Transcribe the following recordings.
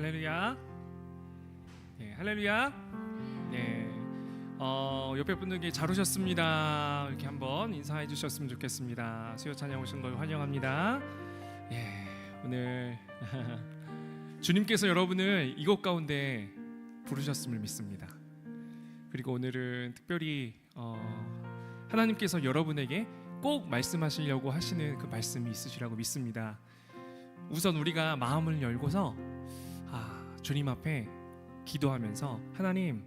할렐루야. 네, 할렐루야. 네, 옆에 분들께 잘 오셨습니다. 이렇게 한번 인사해 주셨으면 좋겠습니다. 수요 찬양 오신 걸 환영합니다. 예, 오늘 주님께서 여러분을 이곳 가운데 부르셨음을 믿습니다. 그리고 오늘은 특별히 하나님께서 여러분에게 꼭 말씀하시려고 하시는 그 말씀이 있으시라고 믿습니다. 우선 우리가 마음을 열고서 주님 앞에 기도하면서, 하나님,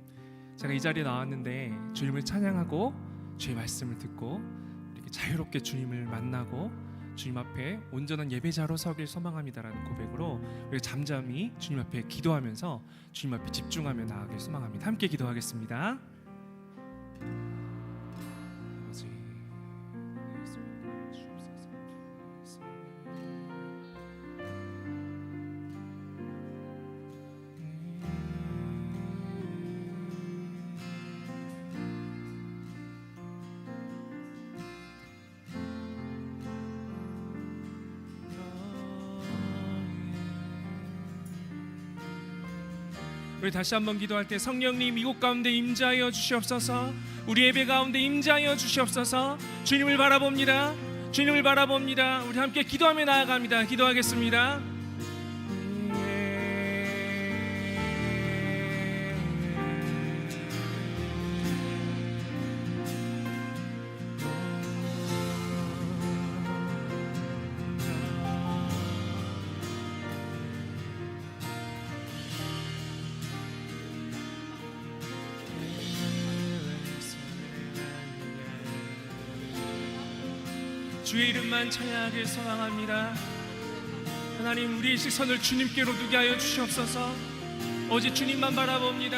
제가 이 자리에 나왔는데 주님을 찬양하고 주의 말씀을 듣고 이렇게 자유롭게 주님을 만나고 주님 앞에 온전한 예배자로 서길 소망합니다라는 고백으로 우리가 잠잠히 주님 앞에 기도하면서 주님 앞에 집중하며 나아가길 소망합니다. 함께 기도하겠습니다. 우리 다시 한번 기도할 때, 성령님 이곳 가운데 임재하여 주시옵소서. 우리 예배 가운데 임재하여 주시옵소서. 주님을 바라봅니다. 주님을 바라봅니다. 우리 함께 기도하며 나아갑니다. 기도하겠습니다. 주의 이름만 찬양하길 소망합니다. 하나님, 우리의 시선을 주님께로 두게 하여 주시옵소서. 오직 주님만 바라봅니다.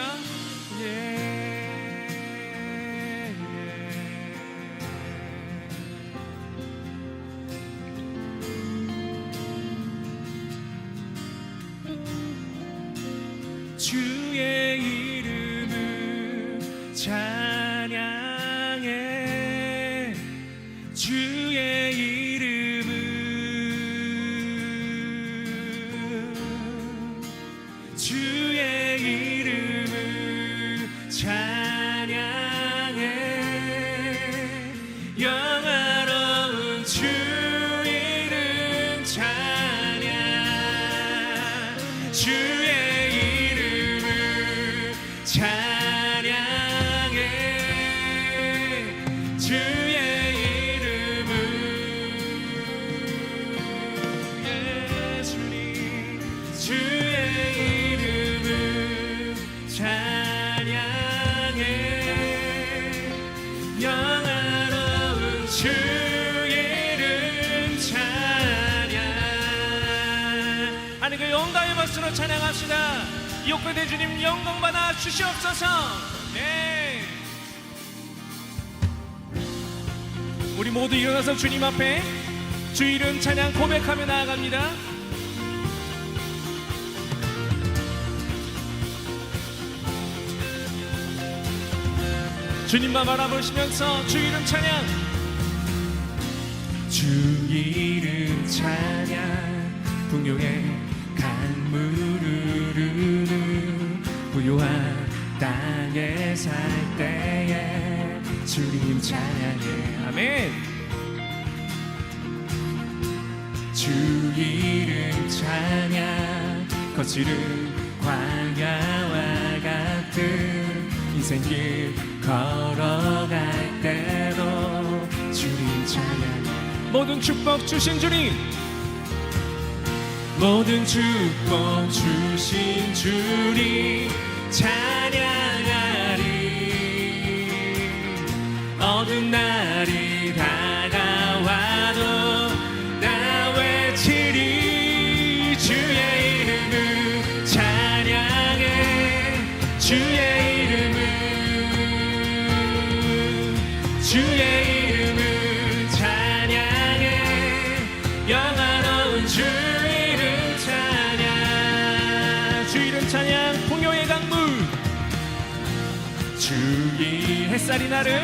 주의 이름을 찬양해. 주의 이름을, 주의 이름을 찬양해. 영화로운 주 이름 찬양. 주의 이름을 찬양해. 주의 찬양합시다. 이 옷가운데 주님 영광 받아 주시옵소서. 네. 우리 모두 일어나서 주님 앞에 주 이름 찬양 고백하며 나아갑니다. 주님만 바라보시면서 주 이름 찬양. 주 이름 찬양. 풍요의 강물을 흐르는 부요한 땅에 살 때에 주님 찬양해. 아멘. 주 이름 찬양. 거칠은 광야와 같은 인생길 걸어갈 때도 주님 찬양해. 모든 축복 주신 주님, 모든 축복 주신 주님 찬양하리. 어두운 날이 다가와도 나 외치리. 주의 이름을 찬양해. 주의 이름을, 주의 이름을 찬양해. 영화로운 주 찬양. 풍요의 강물. 주의 햇살이 나를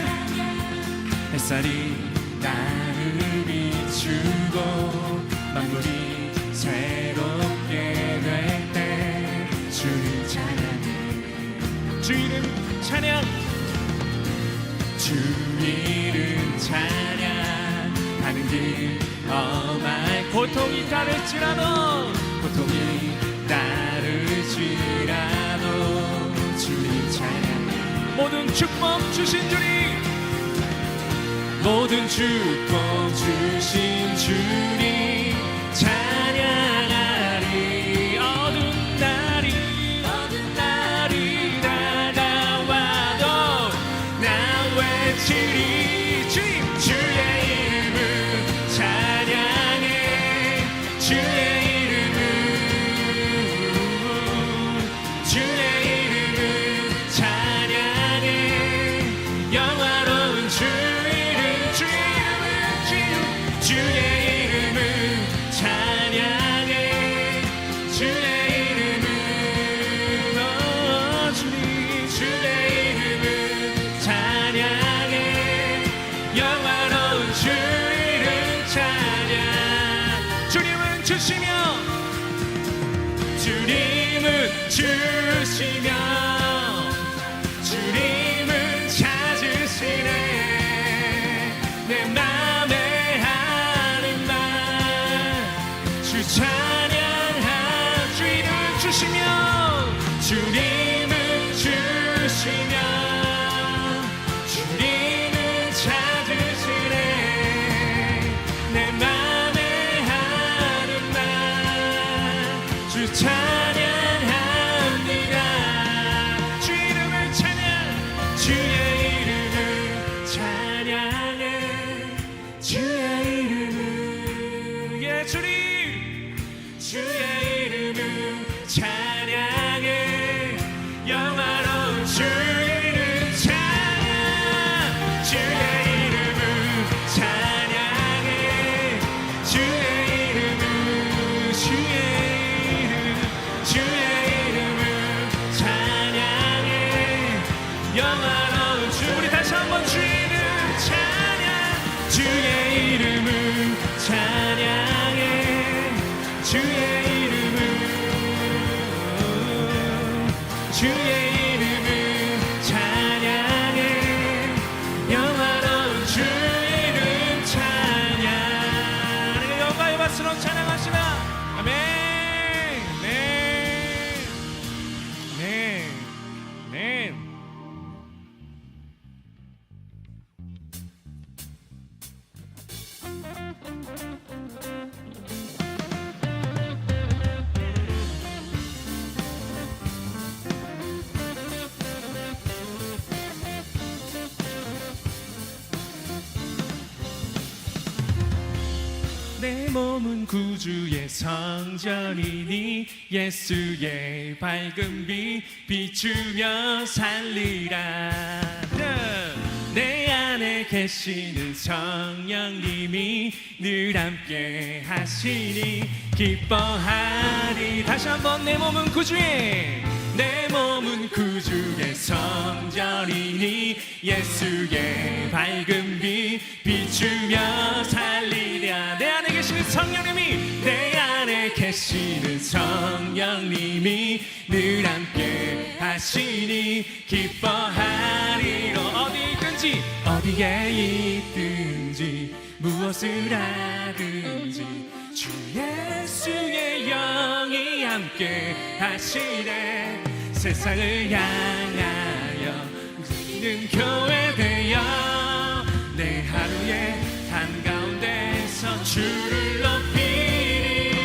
비추고 만물이 새롭게 될 때 주 이름 찬양, 주 이름 찬양하는 길 험한 고통이 따를지라도 주님 찬양, 모든 축복 주신 주님, 모든 축복 주신 주님 찬양하리. 어두운 날이 다가와도 나 외치리. 주님, 주의 이름을 찬양해. 주의 이름을 찬양해. 영화로운 주 이름, 주의 이름을 찬양해. 주의 이름을 주님, 주의 이름을 찬양해. 영화로운 주 이름 찬양. 주님은 주시며 주님은 주시며 주님은 찾으시네. 내 맘에 하는 말 주 찬양한. 주 이름 주시며 주님은 주시며 주님은 찾으시네. 내 맘에 하는 말 주 찬양합니다. 주 이름을 찬양, 주의 이름을 찬양해. 주의 이름을, 예 주님, 주의 이름을 찬양해. 영화로운 주 이름 찬양. 주의 이름을 찬양해. 주의 이름을, 주의 이름을 찬양해. 영화로운 주. 우리 다시 한번 주 이름 찬양. 주의 이름을 찬양해. 주의 이름을, 주의 이름을 찬양해. 영화로운 주 이름 찬양. 영광의 박수로 찬양하시다. 아멘. 네, 네, 네. 내 몸은 구주의 성전이니 예수의 밝은 빛 비추며 살리라. 내 안에 계시는 성령님이 늘 함께 하시니 기뻐하리. 다시 한번 내 몸은 구주의, 내 몸은 구주의 성전이니 예수의 밝은 빛 비추며 살리랴. 내 안에 계시는 성령님이, 내 안에 계시는 성령님이 늘 함께 하시니 기뻐하리로. 어디에 있든지 어디에 있든지 무엇을 하든지 주 예수의 영이 함께 하시네. 세상을 향하여 우리는 교회 되어 내 하루의 한가운데서 주를 높이리.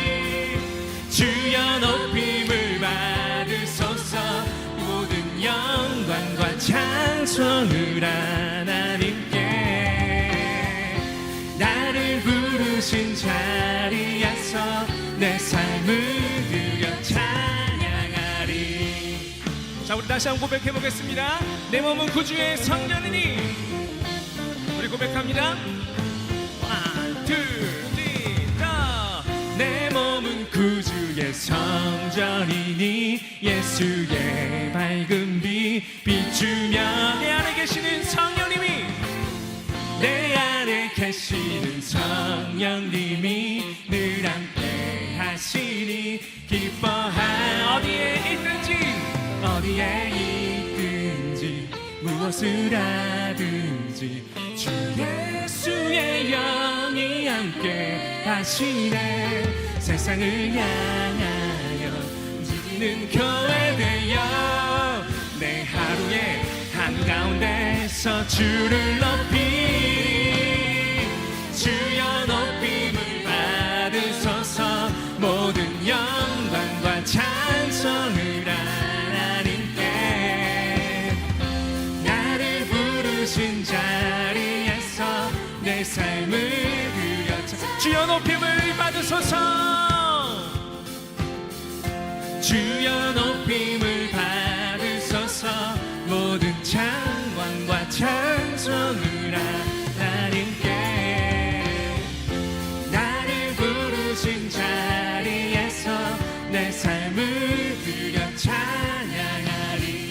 주여 높임을 받으소서. 모든 영광과 찬송을 하나님께. 나를 부르신 자리에서 내 삶을 드려 찬양하리. 자, 우리 다시 한번 고백해 보겠습니다. 내 몸은 구주의 성전이니. 우리 고백합니다. One, two, three, four. 내 몸은 구주의 성전이니 예수의 밝은 빛 비추며. 내 안에 계시는 성령님이, 내 안에 계시는 성령님이 늘 함께 하시니 기뻐하. 어디에 있든지 어디에 있든지 무엇을 하든지 주 예수의 영이 함께 하시네. 세상을 향하여 움직이는 교회 되어 내 하루의 한가운데서 주를 높이 주여 높임을 받으소서. 모든 영광과 찬송을 하나님께 나를 부르신 자리에서 내 삶을 드려 주여 높임을 받으소서. 주여 높임을 받으소서. 모든 찬양과 찬송을 하나님께 나를 부르신 자리에서 내 삶을 드려 찬양하리.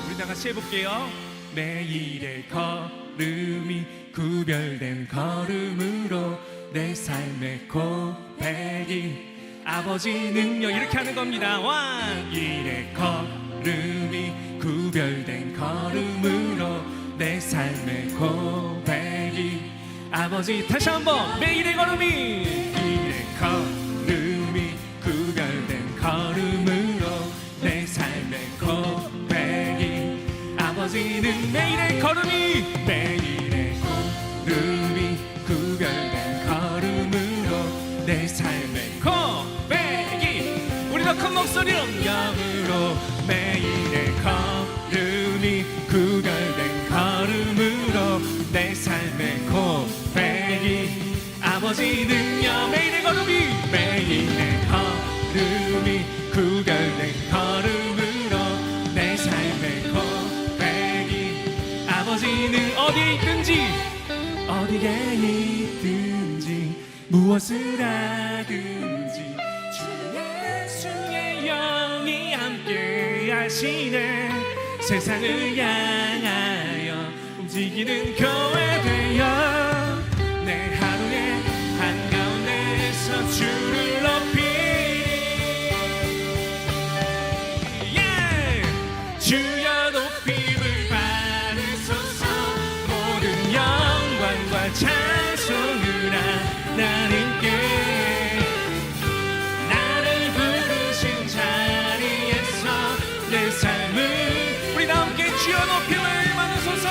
우리 다 같이 해볼게요. 매일의 걸음이 구별된 걸음으로 내 삶의 고백이 아버지 능력 이렇게 하는 겁니다. 일의 걸음이 구별된 걸음으로 내 삶의 고백이 아버지 다시 한번 매일의 걸음이 일의 걸음이 구별된 걸음으로 내 삶의 고백이 아버지는 매일의 걸음이 매일의 걸음이 구별된 걸음으로 내 삶의 고백이 우리 더 큰 목소리로 영으로 매일의 걸음이 구별된 걸음으로 내 삶의 고백이 아버지 능력 매일의 걸음이 매일의 걸음이 구별된 걸음으로 내 삶의 고백이 아버지는 어디에 있든지 어디에 있든지 무엇을 하든지 주 예수의 영이 함께 하시네. 세상을 향하여 움직이는 교회 되어 내 하루의 한가운데서 주를 높이 주여 높임을 받으소서. 모든 영광과 찬송을 하나님께 나를 부르신 자리에서 내 삶을 우리 다 함께 주여 높임을 받으소서.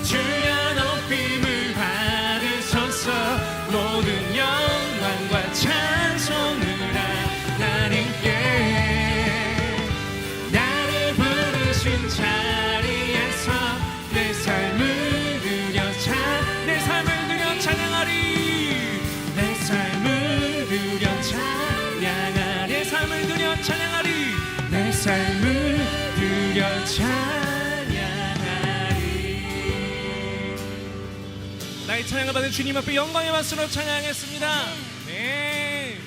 주여 높임을 받으소서. 모든 영광과 찬송을 하나님께 나를 부르신 자리에서 내 삶을 드려 내 삶을 드려 찬양하리. 내 삶을 드려 찬양하리. 내 삶을 드려 찬양하리. 내 삶을 드려 찬양하리. 나의 찬양을 받은 주님 앞에 영광의 박수로 찬양했습니다. 네.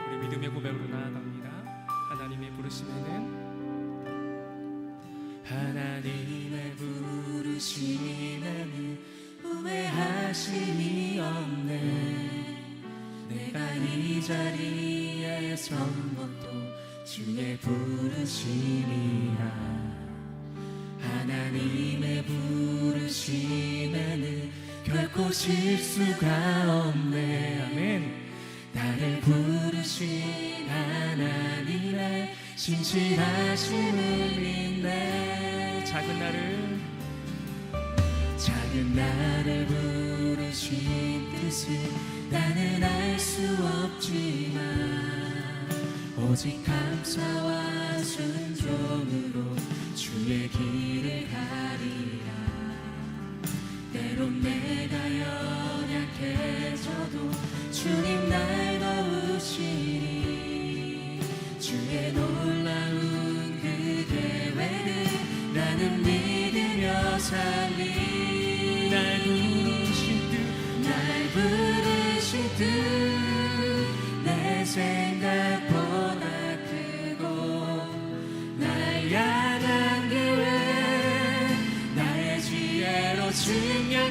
우리 믿음의 고백으로 나아갑니다. 하나님의 부르심에는 하나님의 부르심에는 후회하심이 없네. 내가 이 자리에 선 것도 주의 부르심이라. 하나님의 부르심에는 결코 실수가 없네. 아멘. 나를 부르신 하나님의 신실하심을 믿네. 작은 나를 부르신 뜻을 나는 알 수 없지만 오직 감사와 순종으로 주의 길을 가리라. 때론 내가 연약해져도 주님 날 도우시니 주의 놀라운 그 계획을 나는 믿으며 살리. 날 부르신 뜻 내 생각보다 크고 날 향한 계획 나의 지혜로 증명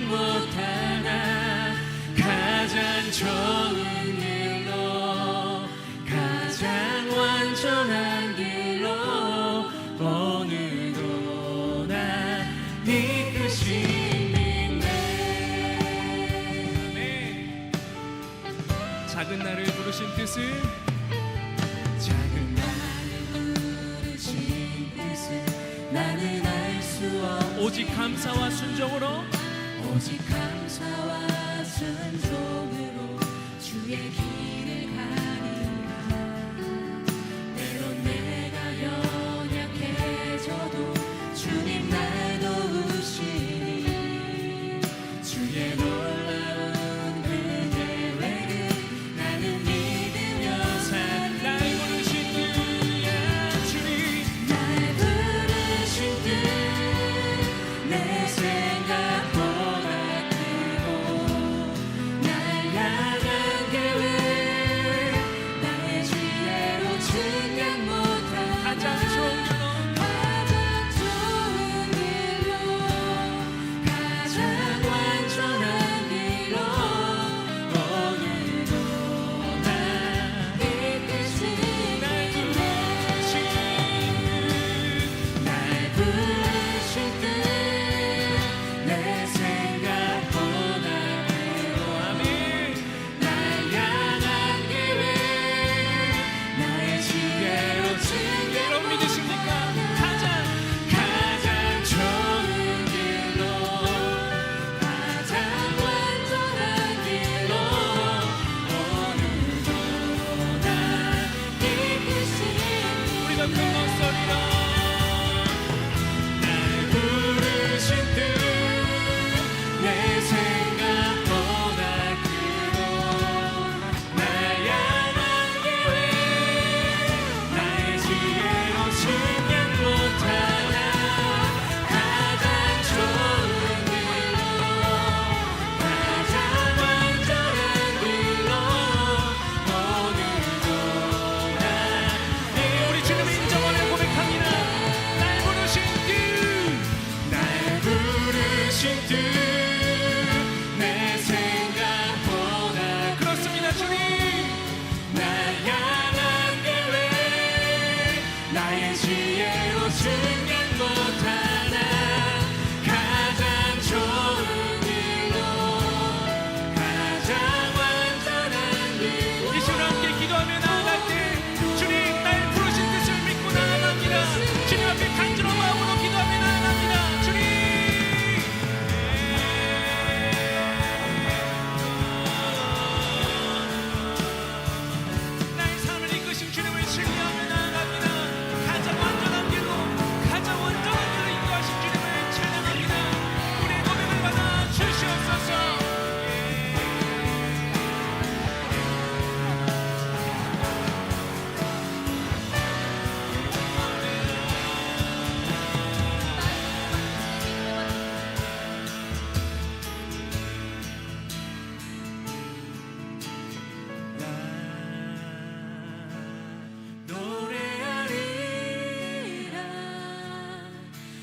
작은 나를 부르신 뜻을 작은 나를 부르신 뜻을 나는 알 수 없지. 오직 감사와 순종으로 오직 감사와 순종으로 주의 길을 가리라. 때론 내가 연약해져도 주님 날 도우시니 주의 놀라운 그 계획을 나는 믿으며 산다. 날 부르신 주의 주님 날 부르신 뜻 내 생각보다 크고 날 향한 계획 나의 지혜로 측량 못한 가장 좋은 길로 가장 좋은 길로 가장 완전한 길로 오늘도 날 이끄시네. 날 부르신 뜻 내 생각보다 크고 아멘. 날 향한 계획 나의 지혜로 여러분 증명 믿으십니까? 가장 가장 좋은 길로 가장 완전한 길로 오늘도 날 이끄시니 우리가 큰 목소리로 날 부르신 뜻 내 생각보다 크고 날 향한 계획 나의 지혜로 측량 못하나 가장 좋은 길로 가장 완전한 길로 오늘도 날 우리 주님을 인정하며 고백합니다. 날 부르신 뜻 날 부르신 뜻 내 생각보다 그렇습니다 주님. 날 향한 계획 나의 지혜로 측량 못하나 가장 좋은 길로 가장 완전한 길로 이 시간 함께 기도하며 나아갈 때 주님 날 부르신 뜻을 믿고 나아갑니다. 주님 앞에 간절한 마음으로 기도하며 나아갑니다. 주님 나의 삶을 이끄신 주님을 신뢰하며 나아갑니다. 가장 완전한 길로 가장 완전한 길로 인도하신 주님을 찬양합니다. 우리의 고백을 받아 주시옵소서. 노래하리라.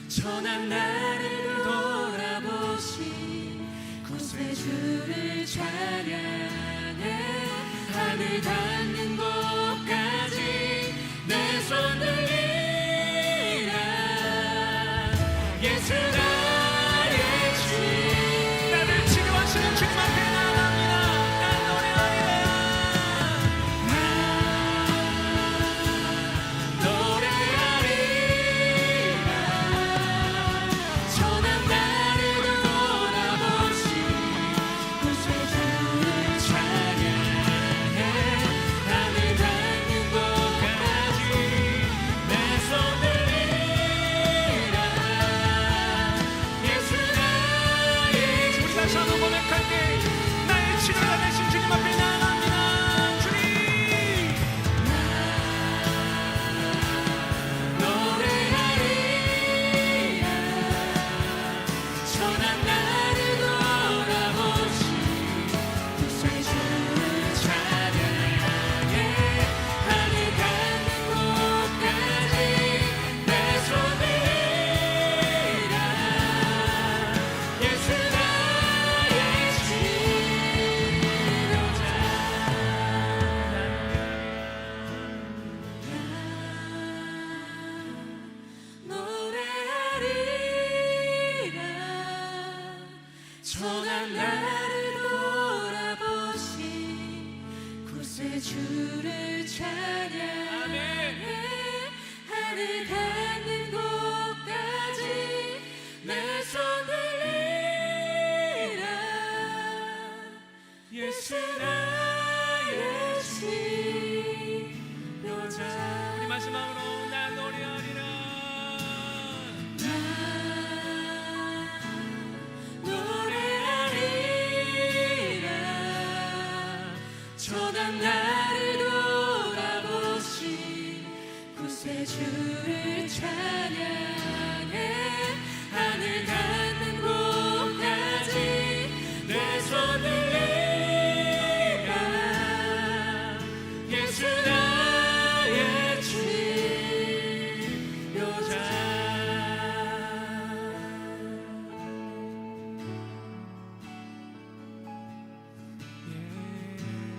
천한 나를 돌아보신 구세주를 찬양해 하늘 닿는 곳까지 내 손 들리라. 예수 나의 주 나를 치료하시는 주님 앞에 나아갑니다. 난 노래하리라. 노래하리라. 천한 나를 돌아보신 구세주를 찬양해 하늘 예수 나의 치료자. 우리 마지막으로 나 노래하리라. 노래하리라. 저당 나를 돌아보신 구세주를 찬양해. 하늘 닿는 곳까지 내 손을 내가 예수 나의 치료자.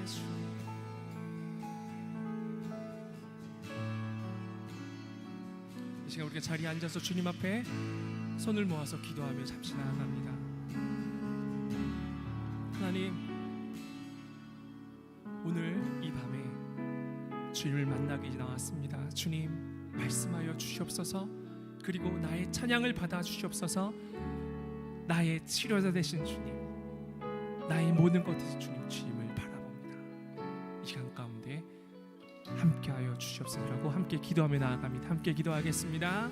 예수. 이 시간 우리가 자리에 앉아서 주님 앞에 손을 모아서 기도하며 잠시 나아갑니다. 하나님, 오늘 이 밤에 주님을 만나기 나왔습니다. 주님, 말씀하여 주시옵소서. 그리고 나의 찬양을 받아 주시옵소서. 나의 치료자 되신 주님, 나의 모든 것 되신 주님을 바라봅니다. 이 시간 가운데 함께하여 주시옵소서라고 함께 기도하며 나아갑니다. 함께 기도하겠습니다.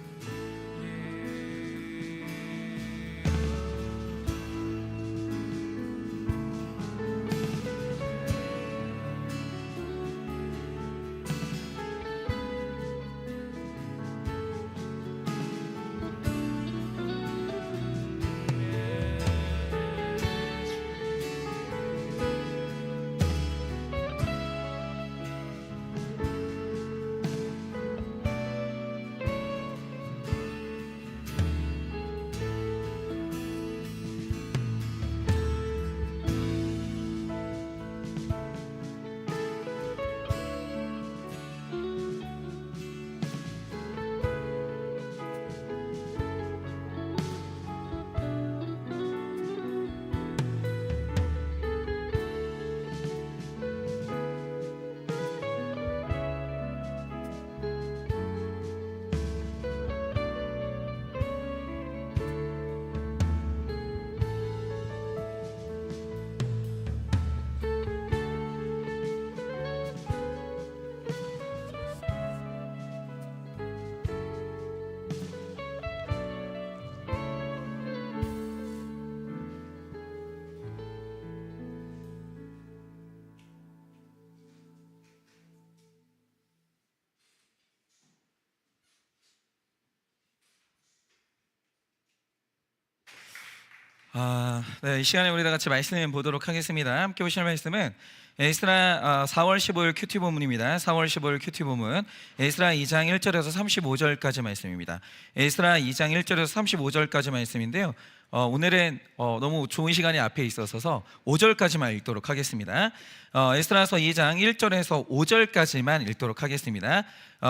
네, 이 시간에 우리 다 같이 말씀 보도록 하겠습니다. 함께 보실 말씀은 에스라 4월 15일 큐티 본문입니다. 4월 15일 큐티 본문 에스라 2장 1절에서 35절까지 말씀입니다. 에스라 2장 1절에서 35절까지 말씀인데요. 오늘은 너무 좋은 시간이 앞에 있어서 5절까지만 읽도록 하겠습니다. 에스라서 2장 1절에서 5절까지만 읽도록 하겠습니다.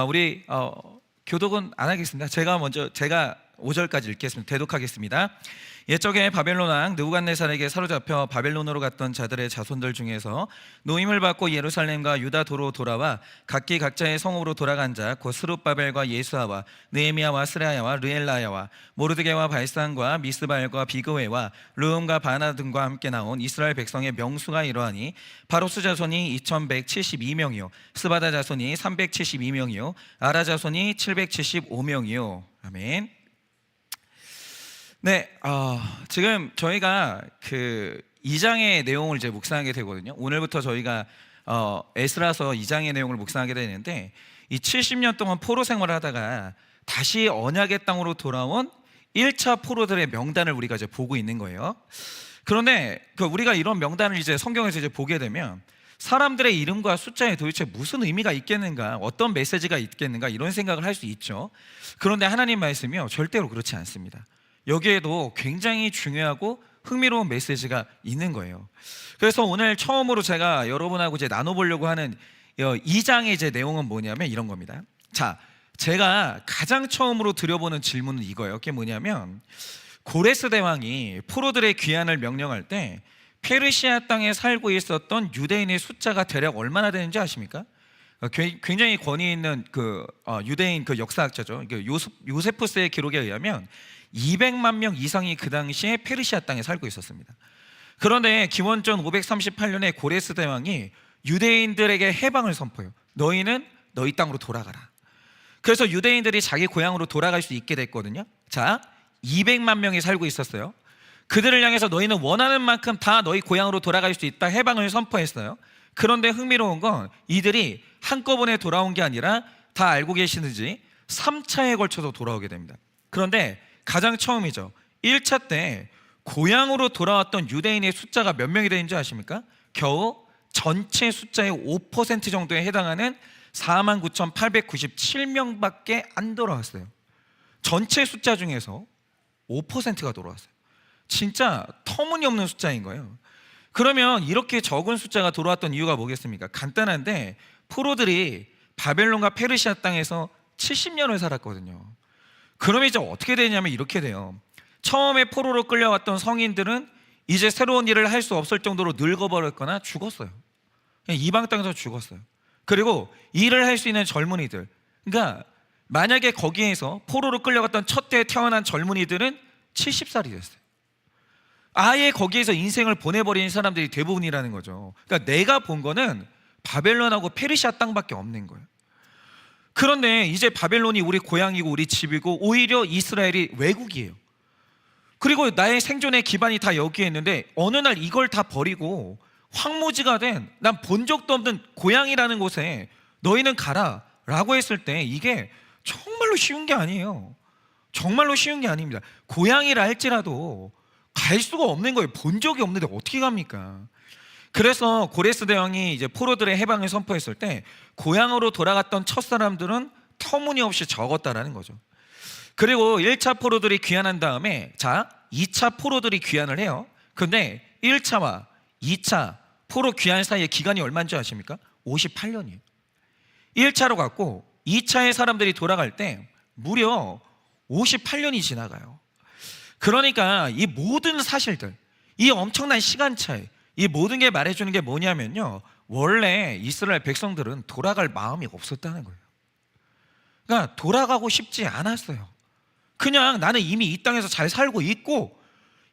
우리 교독은 안 하겠습니다. 제가 5절까지 읽겠습니다. 대독하겠습니다. 옛적에 바벨론 왕 느부갓네살에게 사로잡혀 바벨론으로 갔던 자들의 자손들 중에서 노임을 받고 예루살렘과 유다 도로 돌아와 각기 각자의 성읍으로 돌아간 자 곧 스룹바벨과 예수아와 느헤미야와 스라야와 르엘라야와 모르드게와 발산과 미스발과 비그웨와 르음과 바나 등과 함께 나온 이스라엘 백성의 명수가 이러하니 바로스 자손이 2172명이요 스바다 자손이 372명이요 아라 자손이 775명이요 아멘. 네, 지금 저희가 그 2장의 내용을 이제 묵상하게 되거든요. 오늘부터 저희가 에스라서 2장의 내용을 묵상하게 되는데 이 70년 동안 포로 생활을 하다가 다시 언약의 땅으로 돌아온 1차 포로들의 명단을 우리가 이제 보고 있는 거예요. 그런데 우리가 이런 명단을 이제 성경에서 이제 보게 되면 사람들의 이름과 숫자에 도대체 무슨 의미가 있겠는가, 어떤 메시지가 있겠는가 이런 생각을 할 수 있죠. 그런데 하나님 말씀이요 절대로 그렇지 않습니다. 여기에도 굉장히 중요하고 흥미로운 메시지가 있는 거예요. 그래서 오늘 처음으로 제가 여러분하고 이제 나눠보려고 하는 2장의 이제 내용은 뭐냐면 이런 겁니다. 자, 제가 가장 처음으로 드려보는 질문은 이거예요. 그게 뭐냐면 고레스 대왕이 포로들의 귀환을 명령할 때 페르시아 땅에 살고 있었던 유대인의 숫자가 대략 얼마나 되는지 아십니까? 굉장히 권위 있는 유대인 역사학자죠. 요세푸스의 기록에 의하면 200만 명 이상이 그 당시에 페르시아 땅에 살고 있었습니다. 그런데 기원전 538년에 고레스 대왕이 유대인들에게 해방을 선포해요. 너희는 너희 땅으로 돌아가라. 그래서 유대인들이 자기 고향으로 돌아갈 수 있게 됐거든요. 자, 200만 명이 살고 있었어요. 그들을 향해서 너희는 원하는 만큼 다 너희 고향으로 돌아갈 수 있다 해방을 선포했어요. 그런데 흥미로운 건 이들이 한꺼번에 돌아온 게 아니라 다 알고 계시는지 3차에 걸쳐서 돌아오게 됩니다. 그런데 가장 처음이죠. 1차 때 고향으로 돌아왔던 유대인의 숫자가 몇 명이 되는지 아십니까? 겨우 전체 숫자의 5% 정도에 해당하는 49,897명밖에 안 돌아왔어요. 전체 숫자 중에서 5%가 돌아왔어요. 진짜 터무니없는 숫자인 거예요. 그러면 이렇게 적은 숫자가 돌아왔던 이유가 뭐겠습니까? 간단한데 포로들이 바벨론과 페르시아 땅에서 70년을 살았거든요. 그러면 이제 어떻게 되냐면 이렇게 돼요. 처음에 포로로 끌려왔던 성인들은 이제 새로운 일을 할 수 없을 정도로 늙어버렸거나 죽었어요. 그냥 이방 땅에서 죽었어요. 그리고 일을 할 수 있는 젊은이들, 그러니까 만약에 거기에서 포로로 끌려갔던 첫 때에 태어난 젊은이들은 70살이 됐어요. 아예 거기에서 인생을 보내버린 사람들이 대부분이라는 거죠. 그러니까 내가 본 거는 바벨론하고 페르시아 땅밖에 없는 거예요. 그런데 이제 바벨론이 우리 고향이고 우리 집이고 오히려 이스라엘이 외국이에요. 그리고 나의 생존의 기반이 다 여기에 있는데 어느 날 이걸 다 버리고 황무지가 된 난 본 적도 없는 고향이라는 곳에 너희는 가라 라고 했을 때 이게 정말로 쉬운 게 아니에요. 정말로 쉬운 게 아닙니다. 고향이라 할지라도 갈 수가 없는 거예요. 본 적이 없는데 어떻게 갑니까? 그래서 고레스 대왕이 이제 포로들의 해방을 선포했을 때 고향으로 돌아갔던 첫 사람들은 터무니없이 적었다라는 거죠. 그리고 1차 포로들이 귀환한 다음에 자 2차 포로들이 귀환을 해요. 근데 1차와 2차 포로 귀환 사이의 기간이 얼마인 줄 아십니까? 58년이에요 1차로 갔고 2차의 사람들이 돌아갈 때 무려 58년이 지나가요. 그러니까 이 모든 사실들, 이 엄청난 시간 차이, 이 모든 게 말해주는 게 뭐냐면요, 원래 이스라엘 백성들은 돌아갈 마음이 없었다는 거예요. 그러니까 돌아가고 싶지 않았어요. 그냥 나는 이미 이 땅에서 잘 살고 있고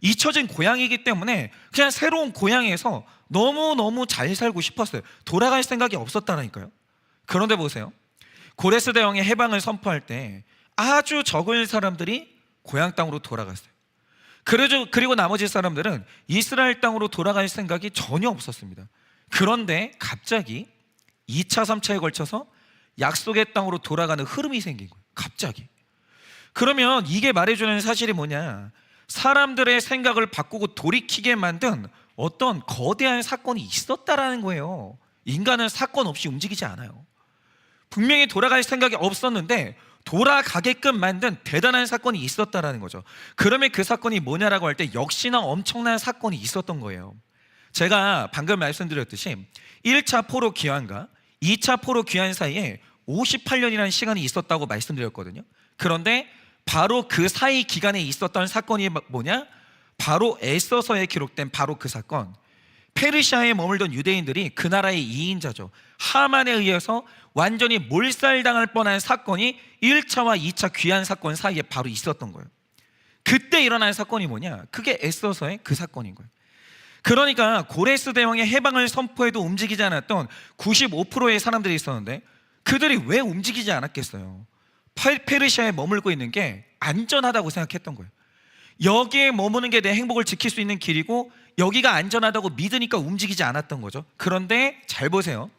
잊혀진 고향이기 때문에 그냥 새로운 고향에서 너무너무 잘 살고 싶었어요. 돌아갈 생각이 없었다니까요. 그런데 보세요, 고레스 대왕의 해방을 선포할 때 아주 적은 사람들이 고향 땅으로 돌아갔어요. 그리고 나머지 사람들은 이스라엘 땅으로 돌아갈 생각이 전혀 없었습니다. 그런데 갑자기 2차, 3차에 걸쳐서 약속의 땅으로 돌아가는 흐름이 생긴 거예요. 갑자기. 그러면 이게 말해주는 사실이 뭐냐, 사람들의 생각을 바꾸고 돌이키게 만든 어떤 거대한 사건이 있었다라는 거예요. 인간은 사건 없이 움직이지 않아요. 분명히 돌아갈 생각이 없었는데 돌아가게끔 만든 대단한 사건이 있었다라는 거죠. 그러면 그 사건이 뭐냐라고 할 때 역시나 엄청난 사건이 있었던 거예요. 제가 방금 말씀드렸듯이 1차 포로 귀환과 2차 포로 귀환 사이에 58년이라는 시간이 있었다고 말씀드렸거든요. 그런데 바로 그 사이 기간에 있었던 사건이 뭐냐? 바로 에스더서에 기록된 바로 그 사건. 페르시아에 머물던 유대인들이 그 나라의 2인자죠. 하만에 의해서 완전히 몰살당할 뻔한 사건이 1차와 2차 귀환 사건 사이에 바로 있었던 거예요. 그때 일어난 사건이 뭐냐? 그게 에스더서의 그 사건인 거예요. 그러니까 고레스 대왕의 해방을 선포해도 움직이지 않았던 95%의 사람들이 있었는데 그들이 왜 움직이지 않았겠어요? 페르시아에 머물고 있는 게 안전하다고 생각했던 거예요. 여기에 머무는 게 내 행복을 지킬 수 있는 길이고 여기가 안전하다고 믿으니까 움직이지 않았던 거죠. 그런데 잘 보세요,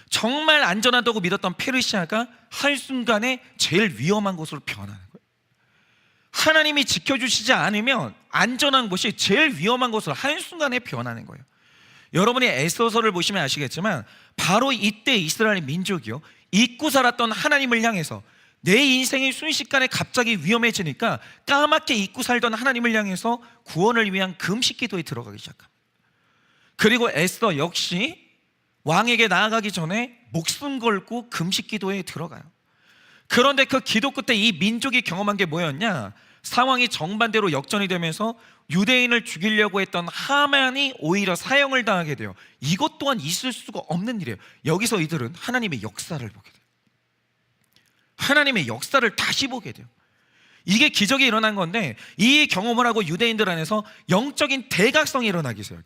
정말 안전하다고 믿었던 페르시아가 한순간에 제일 위험한 곳으로 변하는 거예요. 하나님이 지켜주시지 않으면 안전한 곳이 제일 위험한 곳으로 한순간에 변하는 거예요. 여러분이 에스더서를 보시면 아시겠지만 바로 이때 이스라엘 민족이요, 잊고 살았던 하나님을 향해서 내 인생이 순식간에 갑자기 위험해지니까 까맣게 잊고 살던 하나님을 향해서 구원을 위한 금식 기도에 들어가기 시작합니다. 그리고 에스더 역시 왕에게 나아가기 전에 목숨 걸고 금식 기도에 들어가요. 그런데 그 기도 끝에 이 민족이 경험한 게 뭐였냐? 상황이 정반대로 역전이 되면서 유대인을 죽이려고 했던 하만이 오히려 사형을 당하게 돼요. 이것 또한 있을 수가 없는 일이에요. 여기서 이들은 하나님의 역사를 보게 돼요. 하나님의 역사를 다시 보게 돼요. 이게 기적이 일어난 건데 이 경험을 하고 유대인들 안에서 영적인 대각성이 일어나기 시작해요.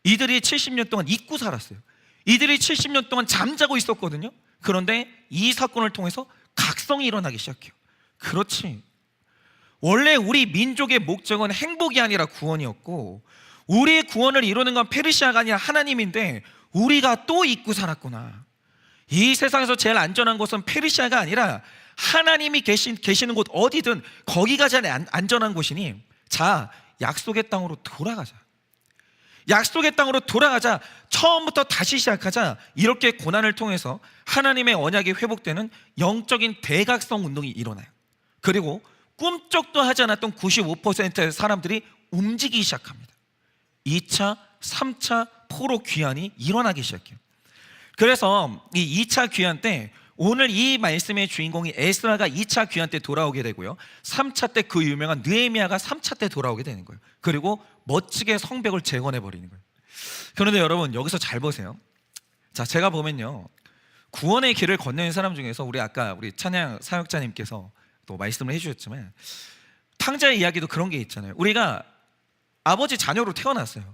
이들이 70년 동안 잊고 살았어요. 이들이 70년 동안 잠자고 있었거든요. 그런데 이 사건을 통해서 각성이 일어나기 시작해요. 그렇지, 원래 우리 민족의 목적은 행복이 아니라 구원이었고 우리의 구원을 이루는 건 페르시아가 아니라 하나님인데 우리가 또 잊고 살았구나. 이 세상에서 제일 안전한 곳은 페르시아가 아니라 하나님이 계시는 곳 어디든 거기가 제일 안전한 곳이니 자, 약속의 땅으로 돌아가자. 약속의 땅으로 돌아가자. 처음부터 다시 시작하자. 이렇게 고난을 통해서 하나님의 언약이 회복되는 영적인 대각성 운동이 일어나요. 그리고 꿈쩍도 하지 않았던 95%의 사람들이 움직이기 시작합니다. 2차, 3차 포로 귀환이 일어나기 시작해요. 그래서 이 2차 귀환 때 오늘 이 말씀의 주인공이 에스라가 2차 귀환 때 돌아오게 되고요, 3차 때 그 유명한 느헤미야가 3차 때 돌아오게 되는 거예요. 그리고 멋지게 성벽을 재건해 버리는 거예요. 그런데 여러분 여기서 잘 보세요. 자, 제가 보면요, 구원의 길을 건너는 사람 중에서 아까 우리 찬양 사역자님께서 또 말씀을 해주셨지만 탕자의 이야기도 그런 게 있잖아요. 우리가 아버지 자녀로 태어났어요.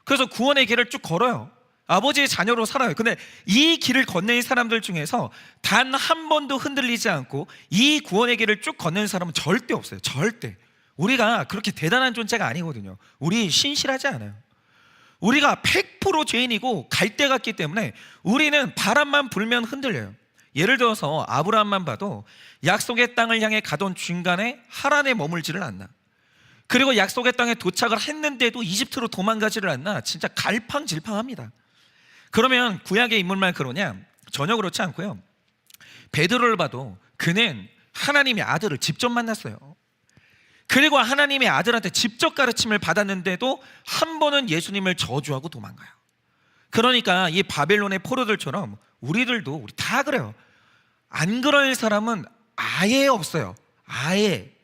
그래서 구원의 길을 쭉 걸어요. 아버지의 자녀로 살아요. 근데 이 길을 건너는 사람들 중에서 단 한 번도 흔들리지 않고 이 구원의 길을 쭉 건너는 사람은 절대 없어요. 절대. 우리가 그렇게 대단한 존재가 아니거든요. 우리 신실하지 않아요. 우리가 100% 죄인이고 갈대 같기 때문에 우리는 바람만 불면 흔들려요. 예를 들어서 아브라함만 봐도 약속의 땅을 향해 가던 중간에 하란에 머물지를 않나. 그리고 약속의 땅에 도착을 했는데도 이집트로 도망가지를 않나. 진짜 갈팡질팡합니다. 그러면 구약의 인물만 그러냐? 전혀 그렇지 않고요. 베드로를 봐도 그는 하나님의 아들을 직접 만났어요. 그리고 하나님의 아들한테 직접 가르침을 받았는데도 한 번은 예수님을 저주하고 도망가요. 그러니까 이 바벨론의 포로들처럼 우리 다 그래요. 안 그럴 사람은 아예 없어요. 아예.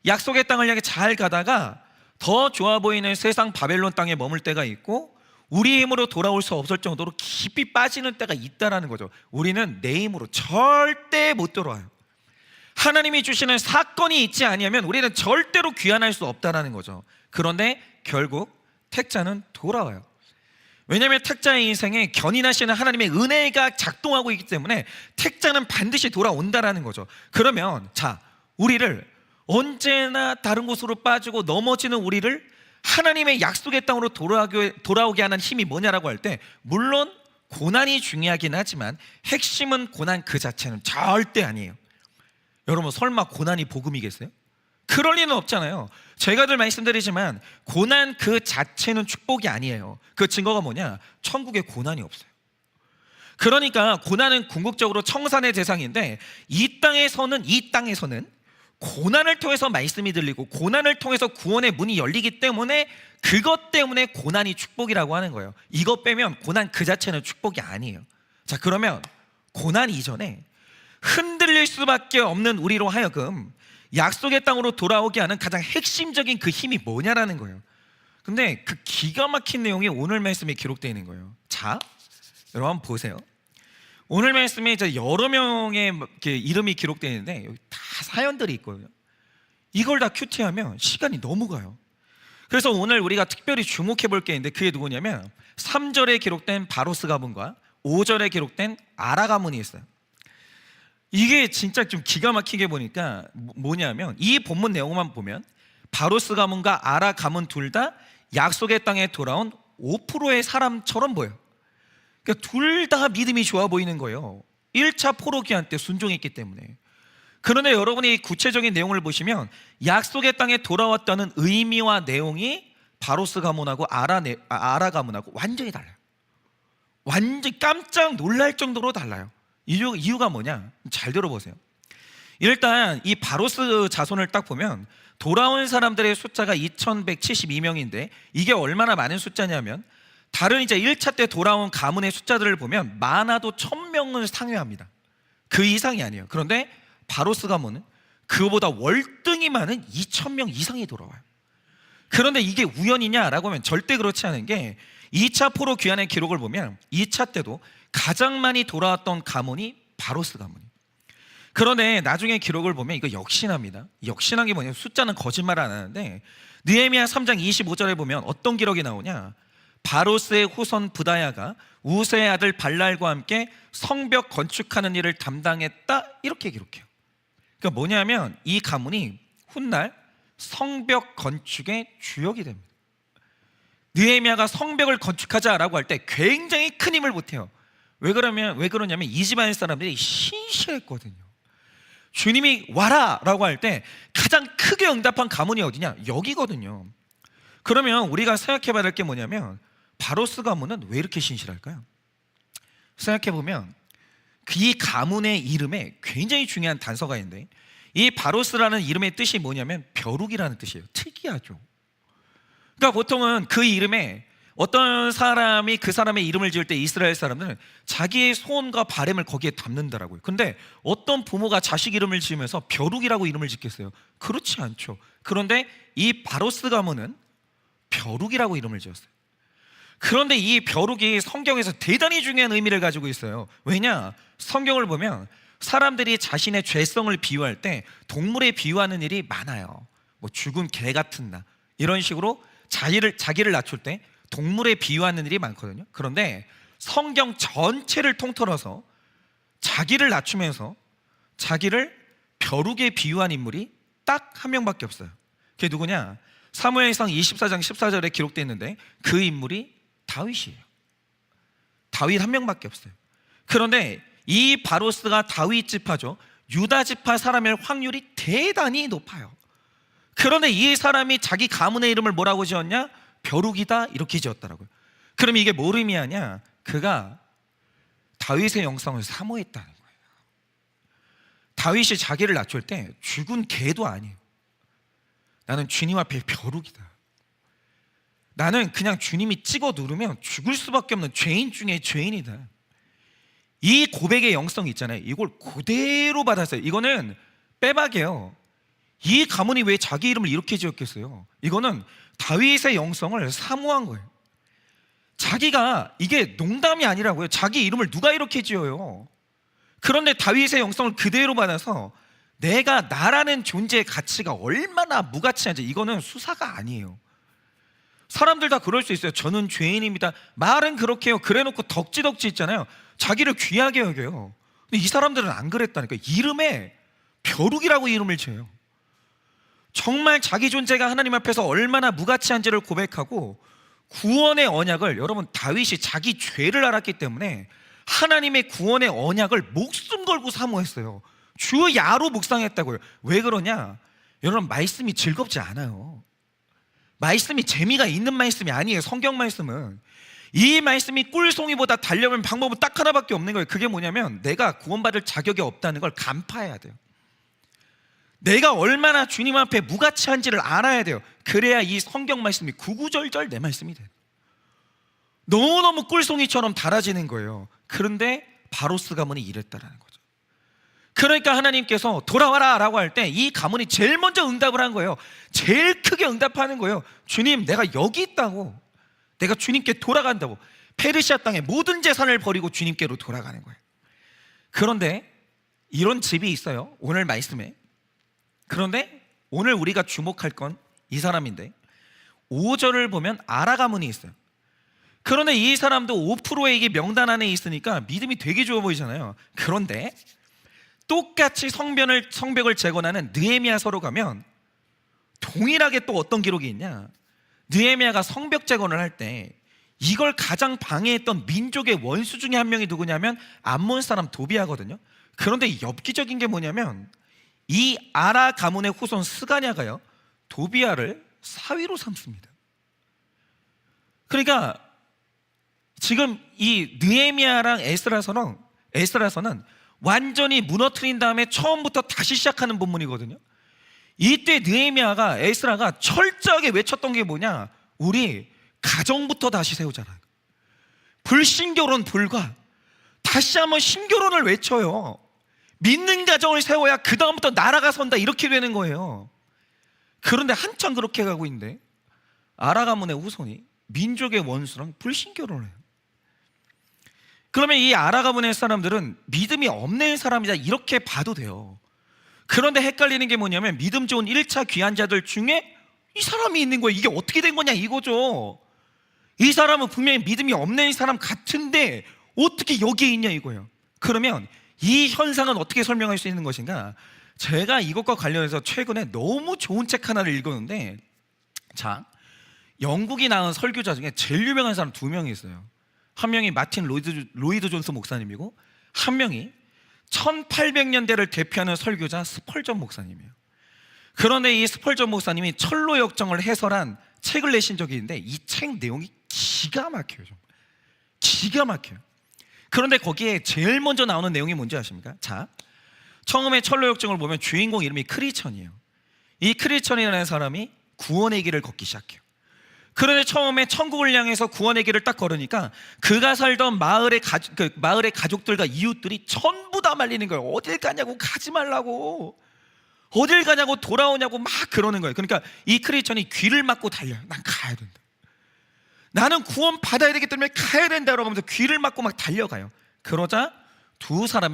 약속의 땅을 향해 잘 가다가 더 좋아 보이는 세상 바벨론 땅에 머물 때가 있고 우리 힘으로 돌아올 수 없을 정도로 깊이 빠지는 때가 있다는 거죠. 우리는 내 힘으로 절대 못 돌아와요. 하나님이 주시는 사건이 있지 아니하면 우리는 절대로 귀환할 수 없다는 거죠. 그런데 결국 택자는 돌아와요. 왜냐하면 택자의 인생에 견인하시는 하나님의 은혜가 작동하고 있기 때문에 택자는 반드시 돌아온다는 거죠. 그러면 자, 우리를 언제나 다른 곳으로 빠지고 넘어지는 우리를 하나님의 약속의 땅으로 돌아오게 하는 힘이 뭐냐라고 할 때, 물론 고난이 중요하긴 하지만 핵심은 고난 그 자체는 절대 아니에요. 여러분 설마 고난이 복음이겠어요? 그럴 리는 없잖아요. 제가 늘 말씀드리지만 고난 그 자체는 축복이 아니에요. 그 증거가 뭐냐? 천국에 고난이 없어요. 그러니까 고난은 궁극적으로 청산의 대상인데 이 땅에서는 고난을 통해서 말씀이 들리고 고난을 통해서 구원의 문이 열리기 때문에 그것 때문에 고난이 축복이라고 하는 거예요. 이것 빼면 고난 그 자체는 축복이 아니에요. 자, 그러면 고난 이전에 흔들릴 수밖에 없는 우리로 하여금 약속의 땅으로 돌아오게 하는 가장 핵심적인 그 힘이 뭐냐라는 거예요. 근데 그 기가 막힌 내용이 오늘 말씀에 기록되어 있는 거예요. 자, 여러분 한번 보세요. 오늘 말씀에 이제 여러 명의 이름이 기록되어 있는데 여기 다 사연들이 있거든요. 이걸 다 큐티하면 시간이 너무 가요. 그래서 오늘 우리가 특별히 주목해 볼 게 있는데 그게 누구냐면 3절에 기록된 바로스 가문과 5절에 기록된 아라 가문이 있어요. 이게 진짜 좀 기가 막히게 보니까 뭐냐면 이 본문 내용만 보면 바로스 가문과 아라 가문 둘 다 약속의 땅에 돌아온 5%의 사람처럼 보여요. 그러니까 둘 다 믿음이 좋아 보이는 거예요. 1차 포로 귀환 때 순종했기 때문에. 그런데 여러분이 구체적인 내용을 보시면 약속의 땅에 돌아왔다는 의미와 내용이 바로스 가문하고 아라 가문하고 완전히 달라요. 완전 깜짝 놀랄 정도로 달라요. 이유가 뭐냐? 잘 들어보세요. 일단 이 바로스 자손을 딱 보면 돌아온 사람들의 숫자가 2172명인데 이게 얼마나 많은 숫자냐면 다른 이제 1차 때 돌아온 가문의 숫자들을 보면 많아도 1000명을 상회합니다. 그 이상이 아니에요. 그런데 바로스 가문은 그보다 월등히 많은 2000명 이상이 돌아와요. 그런데 이게 우연이냐라고 하면 절대 그렇지 않은 게 2차 포로 귀환의 기록을 보면 2차 때도 가장 많이 돌아왔던 가문이 바로스 가문이에요. 그런데 나중에 기록을 보면 이거 역신합니다. 역신한 게 뭐냐면 숫자는 거짓말 안 하는데 느헤미야 3장 25절에 보면 어떤 기록이 나오냐, 바로스의 후손 부다야가 우스의 아들 발랄과 함께 성벽 건축하는 일을 담당했다, 이렇게 기록해요. 그러니까 뭐냐면 이 가문이 훗날 성벽 건축의 주역이 됩니다. 느헤미야가 성벽을 건축하자라고 할 때 굉장히 큰 힘을 보태요. 왜 그러냐면 이 집안 사람들이 신실했거든요. 주님이 와라라고 할 때 가장 크게 응답한 가문이 어디냐? 여기거든요. 그러면 우리가 생각해봐야 될 게 뭐냐면 바로스 가문은 왜 이렇게 신실할까요? 생각해보면 이 가문의 이름에 굉장히 중요한 단서가 있는데, 이 바로스라는 이름의 뜻이 뭐냐면 벼룩이라는 뜻이에요. 특이하죠. 그러니까 보통은 그 이름에 어떤 사람이 그 사람의 이름을 지을 때 이스라엘 사람들은 자기의 소원과 바람을 거기에 담는다라고요. 근데 어떤 부모가 자식 이름을 지으면서 벼룩이라고 이름을 짓겠어요? 그렇지 않죠. 그런데 이 바로스 가문은 벼룩이라고 이름을 지었어요. 그런데 이 벼룩이 성경에서 대단히 중요한 의미를 가지고 있어요. 왜냐? 성경을 보면 사람들이 자신의 죄성을 비유할 때 동물에 비유하는 일이 많아요. 뭐 죽은 개 같은 나, 이런 식으로 자기를 낮출 때 동물에 비유하는 일이 많거든요. 그런데 성경 전체를 통틀어서 자기를 낮추면서 자기를 벼룩에 비유한 인물이 딱 한 명밖에 없어요. 그게 누구냐? 사무엘상 24장 14절에 기록되어 있는데 그 인물이 다윗이에요. 다윗 한 명밖에 없어요. 그런데 이 바로스가 다윗 지파죠. 유다 지파 사람일 확률이 대단히 높아요. 그런데 이 사람이 자기 가문의 이름을 뭐라고 지었냐? 벼룩이다, 이렇게 지었더라고요. 그럼 이게 뭘 의미하냐? 그가 다윗의 영성을 사모했다는 거예요. 다윗이 자기를 낮출 때 죽은 개도 아니에요. 나는 주님 앞에 벼룩이다. 나는 그냥 주님이 찍어 누르면 죽을 수밖에 없는 죄인 중에 죄인이다. 이 고백의 영성 있잖아요. 이걸 그대로 받았어요. 이거는 빼박이에요. 이 가문이 왜 자기 이름을 이렇게 지었겠어요? 이거는 다윗의 영성을 사모한 거예요. 자기가, 이게 농담이 아니라고요. 자기 이름을 누가 이렇게 지어요? 그런데 다윗의 영성을 그대로 받아서 내가 나라는 존재의 가치가 얼마나 무가치한지, 이거는 수사가 아니에요. 사람들 다 그럴 수 있어요. 저는 죄인입니다. 말은 그렇게 해요. 그래놓고 덕지덕지 있잖아요. 자기를 귀하게 여겨요. 근데 이 사람들은 안 그랬다니까. 이름에 벼룩이라고 이름을 지어요. 정말 자기 존재가 하나님 앞에서 얼마나 무가치한지를 고백하고 구원의 언약을, 여러분 다윗이 자기 죄를 알았기 때문에 하나님의 구원의 언약을 목숨 걸고 사모했어요. 주 야로 묵상했다고요. 왜 그러냐? 여러분 말씀이 즐겁지 않아요. 말씀이 재미가 있는 말씀이 아니에요. 성경 말씀은 이 말씀이 꿀송이보다 달려면 방법은 딱 하나밖에 없는 거예요. 그게 뭐냐면 내가 구원받을 자격이 없다는 걸 간파해야 돼요. 내가 얼마나 주님 앞에 무가치한지를 알아야 돼요. 그래야 이 성경 말씀이 구구절절 내 말씀이 돼요. 너무너무 꿀송이처럼 달아지는 거예요. 그런데 바로스 가문이 이랬다라는 거죠. 그러니까 하나님께서 돌아와라 라고 할 때 이 가문이 제일 먼저 응답을 한 거예요. 제일 크게 응답하는 거예요. 주님, 내가 여기 있다고. 내가 주님께 돌아간다고. 페르시아 땅의 모든 재산을 버리고 주님께로 돌아가는 거예요. 그런데 이런 집이 있어요, 오늘 말씀에. 그런데 오늘 우리가 주목할 건 이 사람인데 5절을 보면 아라 가문이 있어요. 그런데 이 사람도 5%의 이게 명단 안에 있으니까 믿음이 되게 좋아 보이잖아요. 그런데 똑같이 성벽을 재건하는 느헤미야서로 가면 동일하게 또 어떤 기록이 있냐? 느헤미야가 성벽 재건을 할 때 이걸 가장 방해했던 민족의 원수 중에 한 명이 누구냐면 암몬 사람 도비야거든요. 그런데 엽기적인 게 뭐냐면 이 아라 가문의 후손 스가냐가요, 도비야를 사위로 삼습니다. 그러니까 지금 이 느헤미야랑 에스라서는 완전히 무너뜨린 다음에 처음부터 다시 시작하는 본문이거든요. 이때 느헤미야가, 에스라가 철저하게 외쳤던 게 뭐냐? 우리 가정부터 다시 세우잖아요. 불신교론 불가. 다시 한번 신교론을 외쳐요. 믿는 가정을 세워야 그 다음부터 나라가 선다, 이렇게 되는 거예요. 그런데 한참 그렇게 가고 있는데 아라 가문의 후손이 민족의 원수랑 불신교론을 해요. 그러면 이 아라가 보낸 사람들은 믿음이 없는 사람이다 이렇게 봐도 돼요. 그런데 헷갈리는 게 뭐냐면 믿음 좋은 1차 귀환자들 중에 이 사람이 있는 거예요. 이게 어떻게 된 거냐 이거죠. 이 사람은 분명히 믿음이 없는 사람 같은데 어떻게 여기에 있냐 이거예요. 그러면 이 현상은 어떻게 설명할 수 있는 것인가? 제가 이것과 관련해서 최근에 너무 좋은 책 하나를 읽었는데, 자, 영국이 낳은 설교자 중에 제일 유명한 사람 두 명이 있어요. 한 명이 마틴 로이드 존스 목사님이고, 한 명이 1800년대를 대표하는 설교자 스펄전 목사님이에요. 그런데 이 스펄전 목사님이 철로 역정을 해설한 책을 내신 적이 있는데 이 책 내용이 기가 막혀요. 정말. 기가 막혀요. 그런데 거기에 제일 먼저 나오는 내용이 뭔지 아십니까? 자, 처음에 철로 역정을 보면 주인공 이름이 크리천이에요. 이 크리천이라는 사람이 구원의 길을 걷기 시작해요. 그런데 처음에 천국을 향해서 구원의 길을 딱 걸으니까 그가 살던 마을의 가족들과 이웃들이 전부 다 말리는 거예요. 어딜 가냐고, 가지 말라고, 어딜 가냐고, 돌아오냐고 막 그러는 거예요. 그러니까 이 크리스천이 귀를 막고 달려요. 난 가야 된다, 나는 구원 받아야 되기 때문에 가야 된다고 하면서 귀를 막고 막 달려가요. 그러자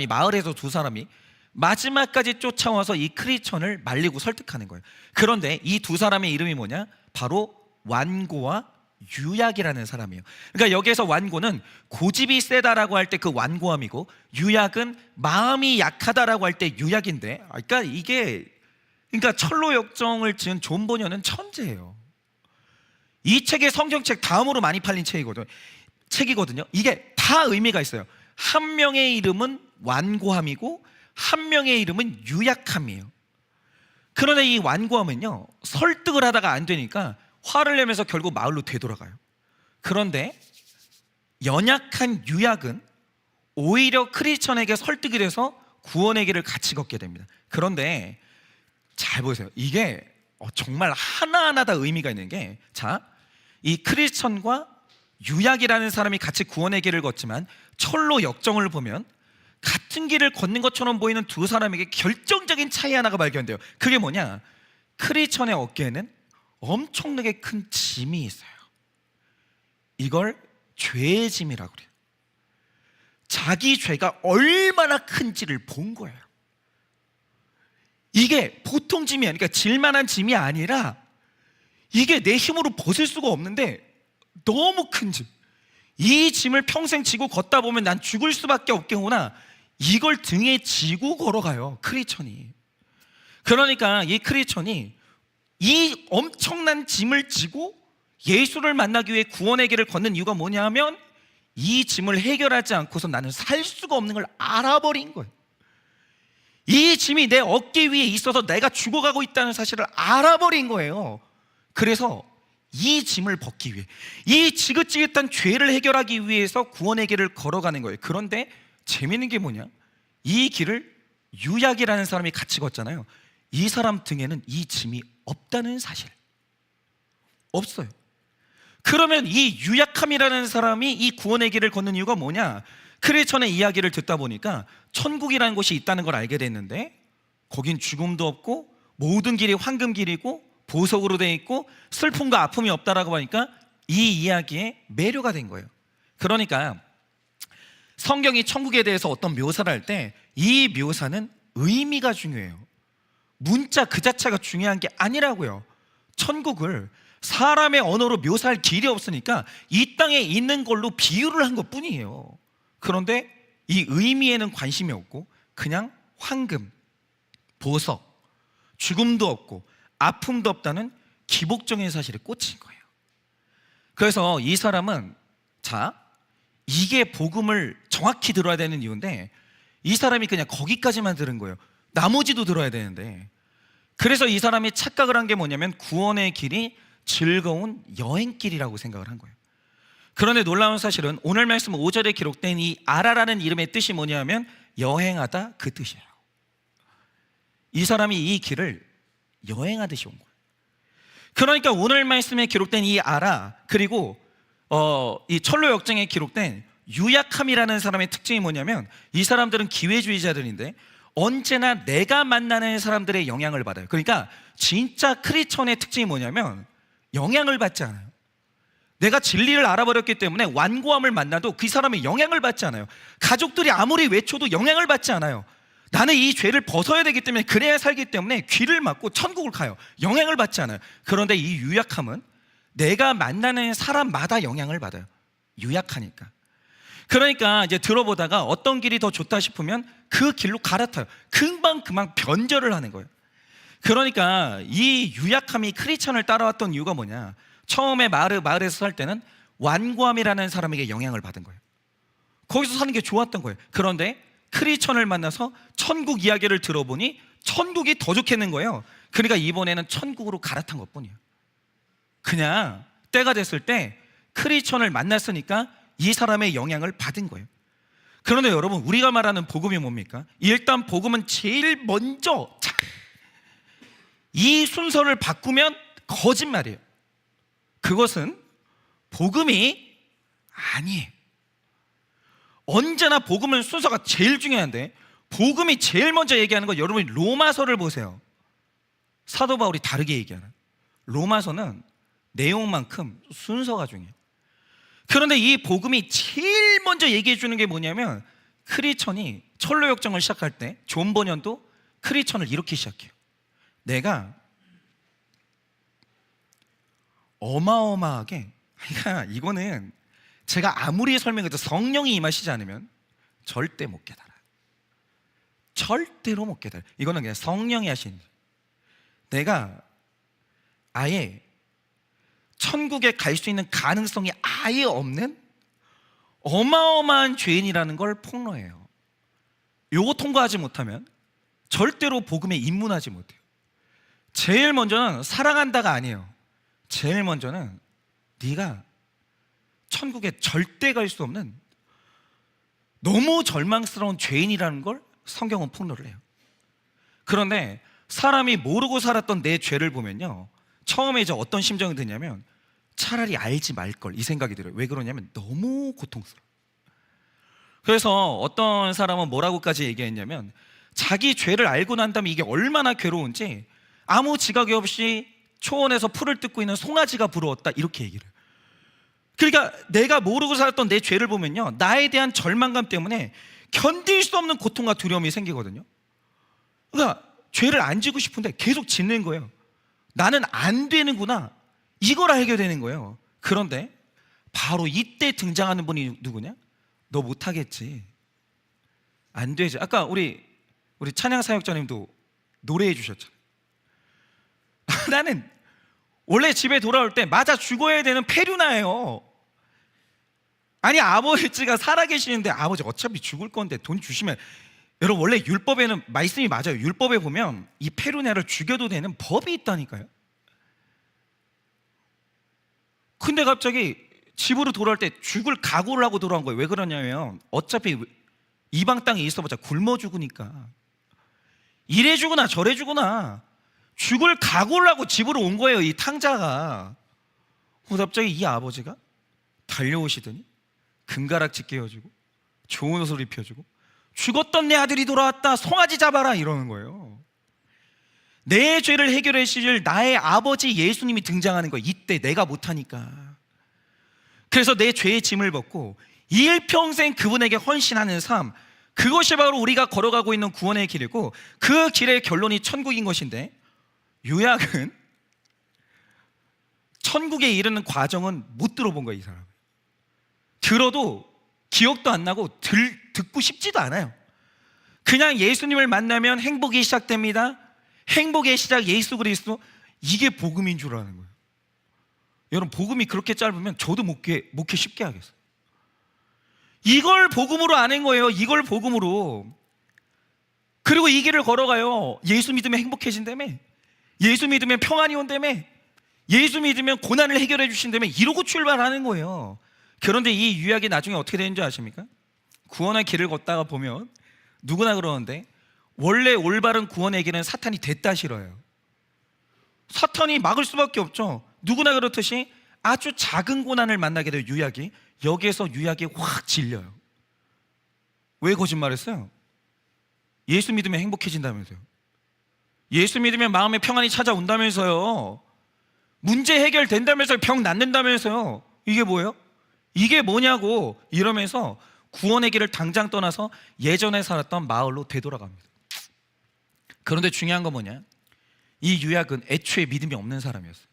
마을에서 두 사람이 마지막까지 쫓아와서 이 크리스천을 말리고 설득하는 거예요. 그런데 이 두 사람의 이름이 뭐냐? 바로 완고와 유약이라는 사람이에요. 그러니까 여기에서 완고는 고집이 세다라고 할 때 그 완고함이고, 유약은 마음이 약하다라고 할 때 유약인데, 그러니까 철로 역정을 지은 존 버녀는 천재예요. 이 책의 성경책 다음으로 많이 팔린 책이거든요. 이게 다 의미가 있어요. 한 명의 이름은 완고함이고 한 명의 이름은 유약함이에요. 그런데 이 완고함은요, 설득을 하다가 안 되니까 화를 내면서 결국 마을로 되돌아가요. 그런데 연약한 유약은 오히려 크리스천에게 설득이 돼서 구원의 길을 같이 걷게 됩니다. 그런데 잘 보세요. 이게 정말 하나하나 다 의미가 있는 게, 자, 이 크리스천과 유약이라는 사람이 같이 구원의 길을 걷지만 철로 역정을 보면 같은 길을 걷는 것처럼 보이는 두 사람에게 결정적인 차이 하나가 발견돼요. 그게 뭐냐? 크리스천의 어깨에는 엄청나게 큰 짐이 있어요. 이걸 죄의 짐이라고 그래요. 자기 죄가 얼마나 큰지를 본 거예요. 이게 보통 짐이 아니라, 그러니까 질만한 짐이 아니라 이게 내 힘으로 벗을 수가 없는데 너무 큰 짐. 이 짐을 평생 지고 걷다 보면 난 죽을 수밖에 없겠구나, 이걸 등에 지고 걸어가요, 크리스천이. 그러니까 이 크리스천이 이 엄청난 짐을 지고 예수를 만나기 위해 구원의 길을 걷는 이유가 뭐냐 하면, 이 짐을 해결하지 않고서 나는 살 수가 없는 걸 알아버린 거예요. 이 짐이 내 어깨 위에 있어서 내가 죽어가고 있다는 사실을 알아버린 거예요. 그래서 이 짐을 벗기 위해, 이 지긋지긋한 죄를 해결하기 위해서 구원의 길을 걸어가는 거예요. 그런데 재미있는 게 뭐냐? 이 길을 유약이라는 사람이 같이 걷잖아요. 이 사람 등에는 이 짐이 없다는 사실. 없어요. 그러면 이 유약함이라는 사람이 이 구원의 길을 걷는 이유가 뭐냐? 크리스천의 이야기를 듣다 보니까 천국이라는 곳이 있다는 걸 알게 됐는데, 거긴 죽음도 없고 모든 길이 황금길이고 보석으로 되어 있고 슬픔과 아픔이 없다라고 하니까 이 이야기에 매료가 된 거예요. 그러니까 성경이 천국에 대해서 어떤 묘사를 할 때 이 묘사는 의미가 중요해요. 문자 그 자체가 중요한 게 아니라고요. 천국을 사람의 언어로 묘사할 길이 없으니까 이 땅에 있는 걸로 비유를 한 것뿐이에요. 그런데 이 의미에는 관심이 없고 그냥 황금, 보석, 죽음도 없고 아픔도 없다는 기복적인 사실에 꽂힌 거예요. 그래서 이 사람은, 자, 이게 복음을 정확히 들어야 되는 이유인데 이 사람이 그냥 거기까지만 들은 거예요. 나머지도 들어야 되는데. 그래서 이 사람이 착각을 한 게 뭐냐면 구원의 길이 즐거운 여행길이라고 생각을 한 거예요. 그런데 놀라운 사실은 오늘 말씀 5절에 기록된 이 아라라는 이름의 뜻이 뭐냐면 여행하다, 그 뜻이에요. 이 사람이 이 길을 여행하듯이 온 거예요. 그러니까 오늘 말씀에 기록된 이 아라, 그리고 이 철로 역정에 기록된 유약함이라는 사람의 특징이 뭐냐면, 이 사람들은 기회주의자들인데 언제나 내가 만나는 사람들의 영향을 받아요. 그러니까 진짜 크리스천의 특징이 뭐냐면 영향을 받지 않아요. 내가 진리를 알아버렸기 때문에 완고함을 만나도 그 사람의 영향을 받지 않아요. 가족들이 아무리 외쳐도 영향을 받지 않아요. 나는 이 죄를 벗어야 되기 때문에, 그래야 살기 때문에 귀를 막고 천국을 가요. 영향을 받지 않아요. 그런데 이 유약함은 내가 만나는 사람마다 영향을 받아요. 유약하니까. 그러니까 이제 들어보다가 어떤 길이 더 좋다 싶으면 그 길로 갈아타요. 금방 변절을 하는 거예요. 그러니까 이 유약함이 크리스천을 따라왔던 이유가 뭐냐? 처음에 마을에서 살 때는 완고함이라는 사람에게 영향을 받은 거예요. 거기서 사는 게 좋았던 거예요. 그런데 크리스천을 만나서 천국 이야기를 들어보니 천국이 더 좋겠는 거예요. 그러니까 이번에는 천국으로 갈아탄 것뿐이에요. 그냥 때가 됐을 때 크리스천을 만났으니까 이 사람의 영향을 받은 거예요. 그런데 여러분, 우리가 말하는 복음이 뭡니까? 일단 복음은 제일 먼저 이 순서를 바꾸면 거짓말이에요. 그것은 복음이 아니에요. 언제나 복음은 순서가 제일 중요한데, 복음이 제일 먼저 얘기하는 거, 여러분이 로마서를 보세요. 사도 바울이 다르게 얘기하는, 로마서는 내용만큼 순서가 중요해요. 그런데 이 복음이 제일 먼저 얘기해 주는 게 뭐냐면, 크리스천이 철로역정을 시작할 때 존 버년도 크리스천을 이렇게 시작해요. 내가 어마어마하게, 그러니까 이거는 제가 아무리 설명해도 성령이 임하시지 않으면 절대 못 깨달아요. 절대로 못 깨달아요. 이거는 그냥 성령이 하시는 거예요. 내가 아예 천국에 갈 수 있는 가능성이 아예 없는 어마어마한 죄인이라는 걸 폭로해요. 요거 통과하지 못하면 절대로 복음에 입문하지 못해요. 제일 먼저는 사랑한다가 아니에요. 제일 먼저는 네가 천국에 절대 갈 수 없는 너무 절망스러운 죄인이라는 걸 성경은 폭로를 해요. 그런데 사람이 모르고 살았던 내 죄를 보면요, 처음에 이제 어떤 심정이 드냐면 차라리 알지 말걸, 이 생각이 들어요. 왜 그러냐면 너무 고통스러워. 그래서 어떤 사람은 뭐라고까지 얘기했냐면, 자기 죄를 알고 난 다음에 이게 얼마나 괴로운지 아무 지각이 없이 초원에서 풀을 뜯고 있는 송아지가 부러웠다, 이렇게 얘기를 해요. 그러니까 내가 모르고 살았던 내 죄를 보면요, 나에 대한 절망감 때문에 견딜 수 없는 고통과 두려움이 생기거든요. 그러니까 죄를 안 지고 싶은데 계속 짓는 거예요. 나는 안 되는구나, 이걸 알게 되는 거예요. 그런데 바로 이때 등장하는 분이 누구냐? 너 못하겠지, 안 되지. 아까 우리 찬양 사역자님도 노래해 주셨잖아요. 나는 원래 집에 돌아올 때 맞아 죽어야 되는 페류나예요. 아니, 아버지가 살아계시는데 아버지 어차피 죽을 건데 돈 주시면, 여러분 원래 율법에는 말씀이 맞아요. 율법에 보면 이 페류나를 죽여도 되는 법이 있다니까요. 근데 갑자기 집으로 돌아올 때 죽을 각오를 하고 돌아온 거예요. 왜 그러냐면 어차피 이방 땅에 있어보자 굶어 죽으니까, 이래 죽으나 저래 죽으나 죽을 각오를 하고 집으로 온 거예요, 이 탕자가. 갑자기 이 아버지가 달려오시더니 금가락지 끼워주고 좋은 옷을 입혀주고, 죽었던 내 아들이 돌아왔다, 송아지 잡아라, 이러는 거예요. 내 죄를 해결해 주실 나의 아버지 예수님이 등장하는 거예요. 이때 내가 못하니까. 그래서 내 죄의 짐을 벗고 일평생 그분에게 헌신하는 삶, 그것이 바로 우리가 걸어가고 있는 구원의 길이고, 그 길의 결론이 천국인 것인데, 요약은 천국에 이르는 과정은 못 들어본 거예요. 이 사람 들어도 기억도 안 나고 듣고 싶지도 않아요. 그냥 예수님을 만나면 행복이 시작됩니다. 행복의 시작 예수 그리스도, 이게 복음인 줄 아는 거예요. 여러분, 복음이 그렇게 짧으면 저도 목회 쉽게 하겠어요. 이걸 복음으로 아는 거예요. 이걸 복음으로. 그리고 이 길을 걸어가요. 예수 믿으면 행복해진다며, 예수 믿으면 평안이 온다며, 예수 믿으면 고난을 해결해 주신다며, 이러고 출발하는 거예요. 그런데 이 유약이 나중에 어떻게 되는 줄 아십니까? 구원의 길을 걷다가 보면 누구나 그러는데, 원래 올바른 구원의 길은 사탄이 됐다 싫어요. 사탄이 막을 수밖에 없죠. 누구나 그렇듯이 아주 작은 고난을 만나게 돼요. 유약이 여기에서 유약이 확 질려요. 왜 거짓말했어요? 예수 믿으면 행복해진다면서요. 예수 믿으면 마음의 평안이 찾아온다면서요. 문제 해결된다면서요. 병 낫는다면서요. 이게 뭐예요? 이게 뭐냐고 이러면서 구원의 길을 당장 떠나서 예전에 살았던 마을로 되돌아갑니다. 그런데 중요한 건 뭐냐? 이 유약은 애초에 믿음이 없는 사람이었어요.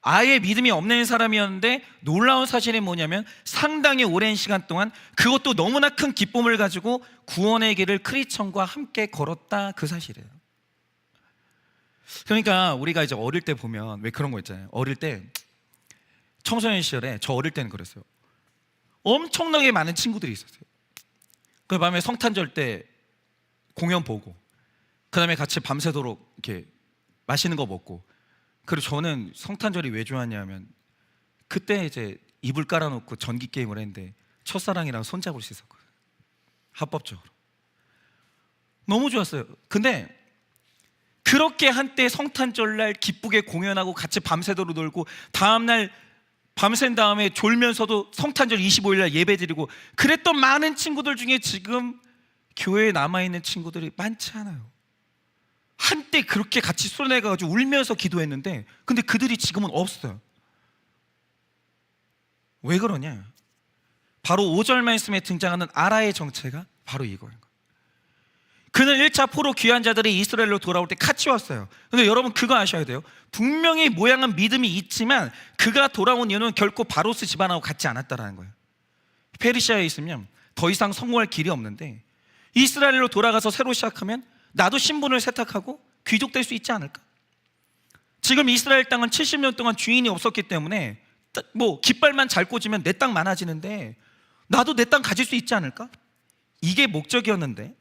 아예 믿음이 없는 사람이었는데 놀라운 사실이 뭐냐면 상당히 오랜 시간 동안 그것도 너무나 큰 기쁨을 가지고 구원의 길을 크리스천과 함께 걸었다, 그 사실이에요. 그러니까 우리가 이제 어릴 때 보면 왜 그런 거 있잖아요. 어릴 때 청소년 시절에, 저 어릴 때는 그랬어요. 엄청나게 많은 친구들이 있었어요. 그 밤에 성탄절 때 공연 보고, 그 다음에 같이 밤새도록 이렇게 맛있는 거 먹고. 그리고 저는 성탄절이 왜 좋았냐면 그때 이제 이불 깔아놓고 전기 게임을 했는데 첫사랑이랑 손잡을 수 있었거든요. 합법적으로. 너무 좋았어요. 근데 그렇게 한때 성탄절날 기쁘게 공연하고 같이 밤새도록 놀고 다음날 밤샌 다음에 졸면서도 성탄절 25일날 예배 드리고 그랬던 많은 친구들 중에 지금 교회에 남아있는 친구들이 많지 않아요. 한때 그렇게 같이 수련해가지고 울면서 기도했는데 근데 그들이 지금은 없어요. 왜 그러냐? 바로 5절 말씀에 등장하는 아라의 정체가 바로 이거예요. 그는 1차 포로 귀환 자들이 이스라엘로 돌아올 때 같이 왔어요. 근데 여러분 그거 아셔야 돼요. 분명히 모양은 믿음이 있지만 그가 돌아온 이유는 결코 바로스 집안하고 같지 않았다라는 거예요. 페르시아에 있으면 더 이상 성공할 길이 없는데 이스라엘로 돌아가서 새로 시작하면 나도 신분을 세탁하고 귀족 될 수 있지 않을까? 지금 이스라엘 땅은 70년 동안 주인이 없었기 때문에 뭐 깃발만 잘 꽂으면 내 땅 많아지는데 나도 내 땅 가질 수 있지 않을까? 이게 목적이었는데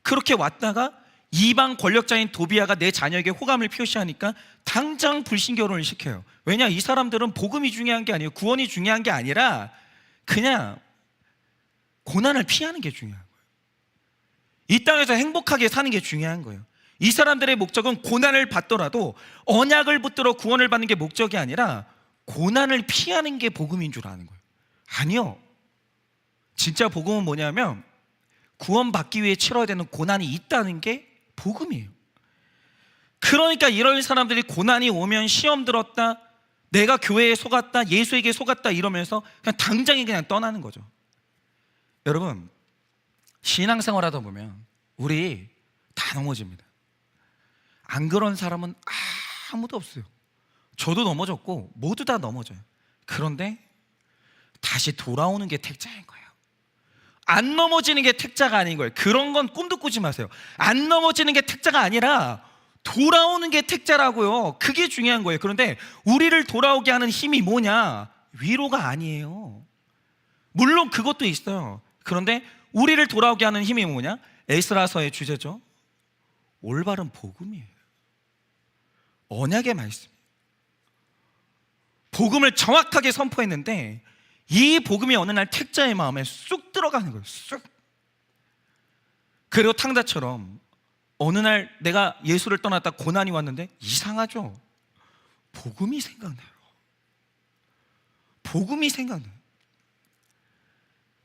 그렇게 왔다가 이방 권력자인 도비아가 내 자녀에게 호감을 표시하니까 당장 불신 결혼을 시켜요. 왜냐? 이 사람들은 복음이 중요한 게 아니에요. 구원이 중요한 게 아니라 그냥 고난을 피하는 게 중요한 거예요. 이 땅에서 행복하게 사는 게 중요한 거예요. 이 사람들의 목적은 고난을 받더라도 언약을 붙들어 구원을 받는 게 목적이 아니라 고난을 피하는 게 복음인 줄 아는 거예요. 아니요. 진짜 복음은 뭐냐면 구원받기 위해 치러야 되는 고난이 있다는 게 복음이에요. 그러니까 이런 사람들이 고난이 오면 시험 들었다, 내가 교회에 속았다, 예수에게 속았다 이러면서 그냥 당장에 그냥 떠나는 거죠. 여러분 신앙생활 하다 보면 우리 다 넘어집니다. 안 그런 사람은 아무도 없어요. 저도 넘어졌고 모두 다 넘어져요. 그런데 다시 돌아오는 게 택자인 거예요. 안 넘어지는 게 택자가 아닌 거예요. 그런 건 꿈도 꾸지 마세요. 안 넘어지는 게 택자가 아니라 돌아오는 게 택자라고요. 그게 중요한 거예요. 그런데 우리를 돌아오게 하는 힘이 뭐냐? 위로가 아니에요. 물론 그것도 있어요. 그런데 우리를 돌아오게 하는 힘이 뭐냐? 에스라서의 주제죠. 올바른 복음이에요. 언약의 말씀. 복음을 정확하게 선포했는데 이 복음이 어느 날 택자의 마음에 쑥 들어가는 거예요. 쑥. 그리고 탕자처럼 어느 날 내가 예수를 떠났다 고난이 왔는데 이상하죠? 복음이 생각나요. 복음이 생각나요.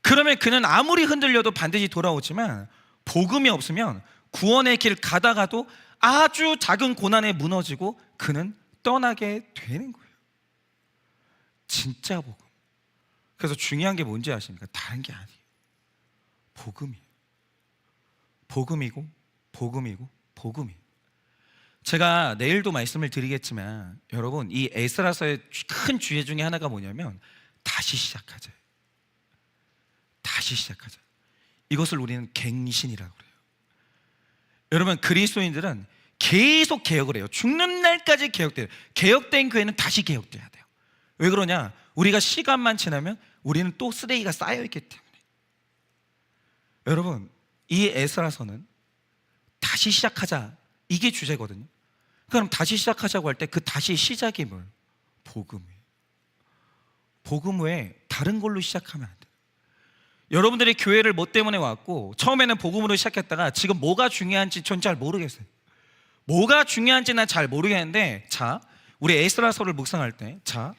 그러면 그는 아무리 흔들려도 반드시 돌아오지만 복음이 없으면 구원의 길 가다가도 아주 작은 고난에 무너지고 그는 떠나게 되는 거예요. 진짜 복음. 그래서 중요한 게 뭔지 아십니까? 다른 게 아니에요. 복음이에요. 복음이고 복음이고 복음이에요. 제가 내일도 말씀을 드리겠지만 여러분 이 에스라서의 큰 주제 중에 하나가 뭐냐면 다시 시작하자. 다시 시작하자. 이것을 우리는 갱신이라고 그래요. 여러분 그리스도인들은 계속 개혁을 해요. 죽는 날까지 개혁돼요. 개혁된 교회는 다시 개혁돼야 돼요. 왜 그러냐? 우리가 시간만 지나면 우리는 또 쓰레기가 쌓여있기 때문에. 여러분 이 에스라서는 다시 시작하자 이게 주제거든요. 그럼 다시 시작하자고 할 때 그 다시 시작이 뭘? 복음이에요. 복음 외에 다른 걸로 시작하면 안 돼요. 여러분들이 교회를 뭐 때문에 왔고 처음에는 복음으로 시작했다가 지금 뭐가 중요한지 전 잘 모르겠어요. 뭐가 중요한지 난 잘 모르겠는데 자 우리 에스라서를 묵상할 때 자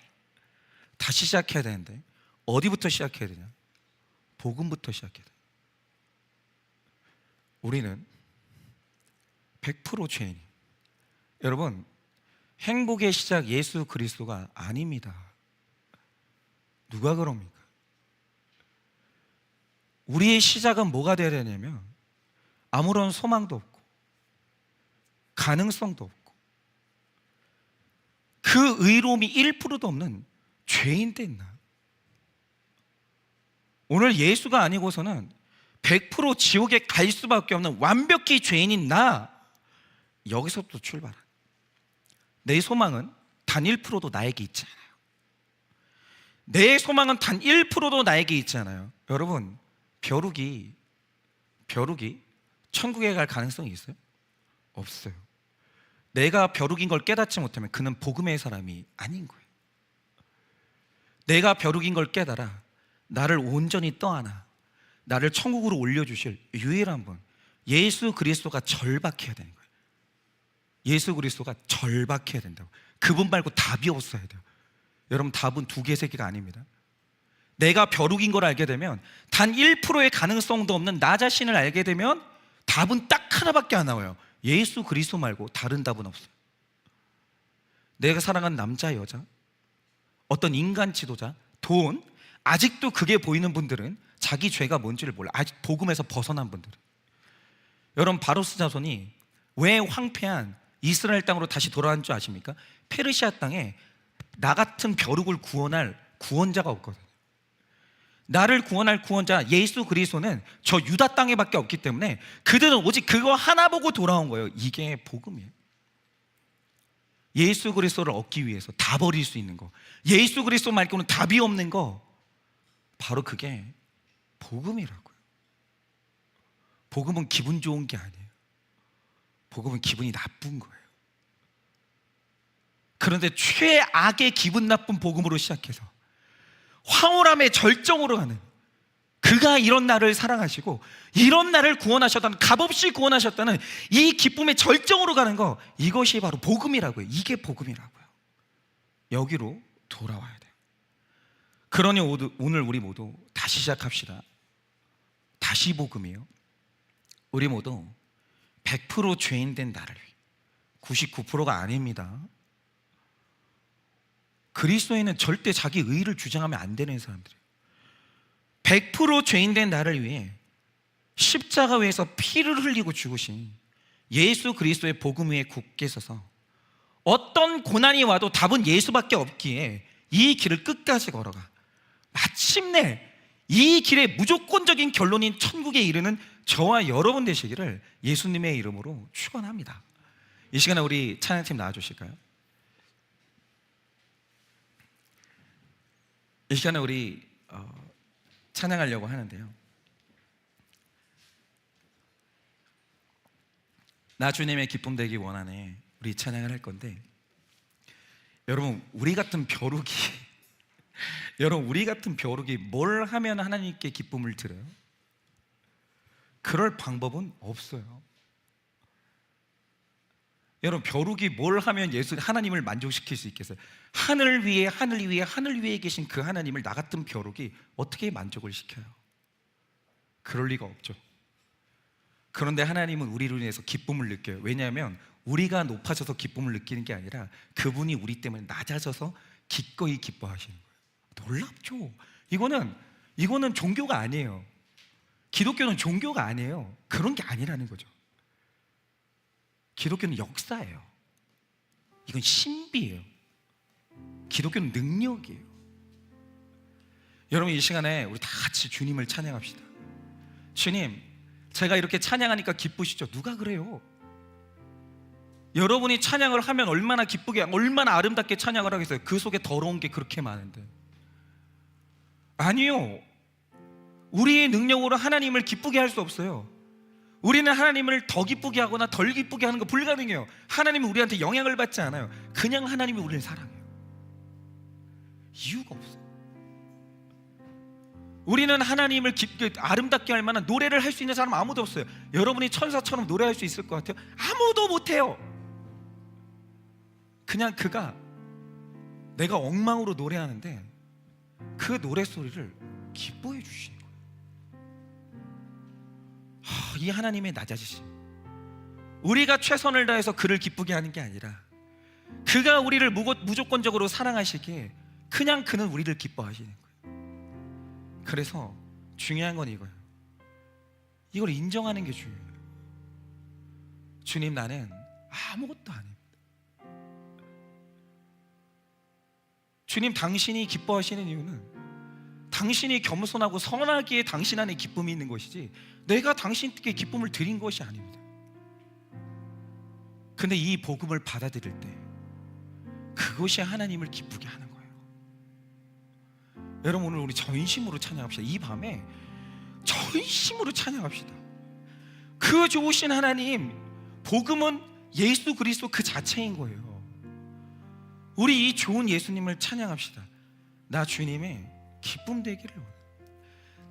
다시 시작해야 되는데 어디부터 시작해야 되냐? 복음부터 시작해야 돼. 우리는 100% 죄인이. 여러분 행복의 시작 예수 그리스도가 아닙니다. 누가 그럽니까? 우리의 시작은 뭐가 되어야 되냐면 아무런 소망도 없고 가능성도 없고 그 의로움이 1%도 없는 죄인 된 나. 오늘 예수가 아니고서는 100% 지옥에 갈 수밖에 없는 완벽히 죄인인 나, 여기서부터 출발한. 내 소망은 단 1%도 나에게 있지 않아요. 내 소망은 단 1%도 나에게 있지 않아요. 여러분, 벼룩이 천국에 갈 가능성이 있어요? 없어요. 내가 벼룩인 걸 깨닫지 못하면 그는 복음의 사람이 아닌 거예요. 내가 벼룩인 걸 깨달아 나를 온전히 떠안아 나를 천국으로 올려주실 유일한 분, 예수 그리스도가 절박해야 되는 거예요. 예수 그리스도가 절박해야 된다고. 그분 말고 답이 없어야 돼요. 여러분, 답은 2개, 3개가 아닙니다. 내가 벼룩인 걸 알게 되면 단 1%의 가능성도 없는 나 자신을 알게 되면 답은 딱 하나밖에 안 나와요. 예수 그리스도 말고 다른 답은 없어요. 내가 사랑하는 남자, 여자, 어떤 인간 지도자, 돈, 아직도 그게 보이는 분들은 자기 죄가 뭔지를 몰라. 아직 복음에서 벗어난 분들은. 여러분, 바로스 자손이 왜 황폐한 이스라엘 땅으로 다시 돌아간 줄 아십니까? 페르시아 땅에 나 같은 벼룩을 구원할 구원자가 없거든요. 나를 구원할 구원자 예수 그리스도는 저 유다 땅에 밖에 없기 때문에 그들은 오직 그거 하나 보고 돌아온 거예요. 이게 복음이에요. 예수 그리스도를 얻기 위해서 다 버릴 수 있는 거, 예수 그리스도 말고는 답이 없는 거, 바로 그게 복음이라고요. 복음은 기분 좋은 게 아니에요. 복음은 기분이 나쁜 거예요. 그런데 최악의 기분 나쁜 복음으로 시작해서 황홀함의 절정으로 가는, 그가 이런 나를 사랑하시고 이런 나를 구원하셨다는, 값없이 구원하셨다는 이 기쁨의 절정으로 가는 거, 이것이 바로 복음이라고요. 이게 복음이라고요. 여기로 돌아와야 돼요. 그러니 오늘 우리 모두 다시 시작합시다. 다시 복음이요. 우리 모두 100% 죄인 된 나를 위해, 99%가 아닙니다. 그리스도인은 절대 자기 의의를 주장하면 안 되는 사람들이에요. 100% 죄인 된 나를 위해 십자가 위에서 피를 흘리고 죽으신 예수 그리스도의 복음 위에 굳게 서서 어떤 고난이 와도 답은 예수밖에 없기에 이 길을 끝까지 걸어가 마침내 이 길의 무조건적인 결론인 천국에 이르는 저와 여러분 되시기를 예수님의 이름으로 축원합니다. 이 시간에 우리 찬양팀 나와주실까요? 이 시간에 우리 찬양하려고 하는데요, 나 주님의 기쁨 되기 원하네, 우리 찬양을 할 건데, 여러분, 우리 같은 벼룩이 여러분, 우리 같은 벼룩이 뭘 하면 하나님께 기쁨을 드려요? 그럴 방법은 없어요. 여러분, 벼룩이 뭘 하면 하나님을 만족시킬 수 있겠어요? 하늘 위에 계신 그 하나님을 나 같은 벼룩이 어떻게 만족을 시켜요? 그럴 리가 없죠. 그런데 하나님은 우리로 인해서 기쁨을 느껴요. 왜냐하면 우리가 높아져서 기쁨을 느끼는 게 아니라 그분이 우리 때문에 낮아져서 기꺼이 기뻐하시는 거예요. 놀랍죠? 이거는 종교가 아니에요. 기독교는 종교가 아니에요. 그런 게 아니라는 거죠. 기독교는 역사예요. 이건 신비예요. 기독교는 능력이에요. 여러분, 이 시간에 우리 다 같이 주님을 찬양합시다. 주님, 제가 이렇게 찬양하니까 기쁘시죠? 누가 그래요? 여러분이 찬양을 하면 얼마나 기쁘게, 얼마나 아름답게 찬양을 하겠어요? 그 속에 더러운 게 그렇게 많은데. 아니요, 우리의 능력으로 하나님을 기쁘게 할 수 없어요. 우리는 하나님을 더 기쁘게 하거나 덜 기쁘게 하는 거 불가능해요. 하나님은 우리한테 영향을 받지 않아요. 그냥 하나님이 우리를 사랑해요. 이유가 없어요. 우리는 하나님을 아름답게 할 만한 노래를 할 수 있는 사람 아무도 없어요. 여러분이 천사처럼 노래할 수 있을 것 같아요? 아무도 못해요. 그냥 그가, 내가 엉망으로 노래하는데 그 노래소리를 기뻐해 주시는 거예요. 이 하나님의 낮아지심, 우리가 최선을 다해서 그를 기쁘게 하는 게 아니라 그가 우리를 무조건적으로 사랑하시기에 그냥 그는 우리를 기뻐하시는 거예요. 그래서 중요한 건 이거예요. 이걸 인정하는 게 중요해요. 주님, 나는 아무것도 아닙니다. 주님, 당신이 기뻐하시는 이유는 당신이 겸손하고 선하기에 당신 안에 기쁨이 있는 것이지 내가 당신께 기쁨을 드린 것이 아닙니다. 근데 이 복음을 받아들일 때 그것이 하나님을 기쁘게 하는 거예요. 여러분, 오늘 우리 전심으로 찬양합시다. 이 밤에 전심으로 찬양합시다. 그 좋으신 하나님, 복음은 예수 그리스도 그 자체인 거예요. 우리 이 좋은 예수님을 찬양합시다. 나 주님의 기쁨 되기를 원해.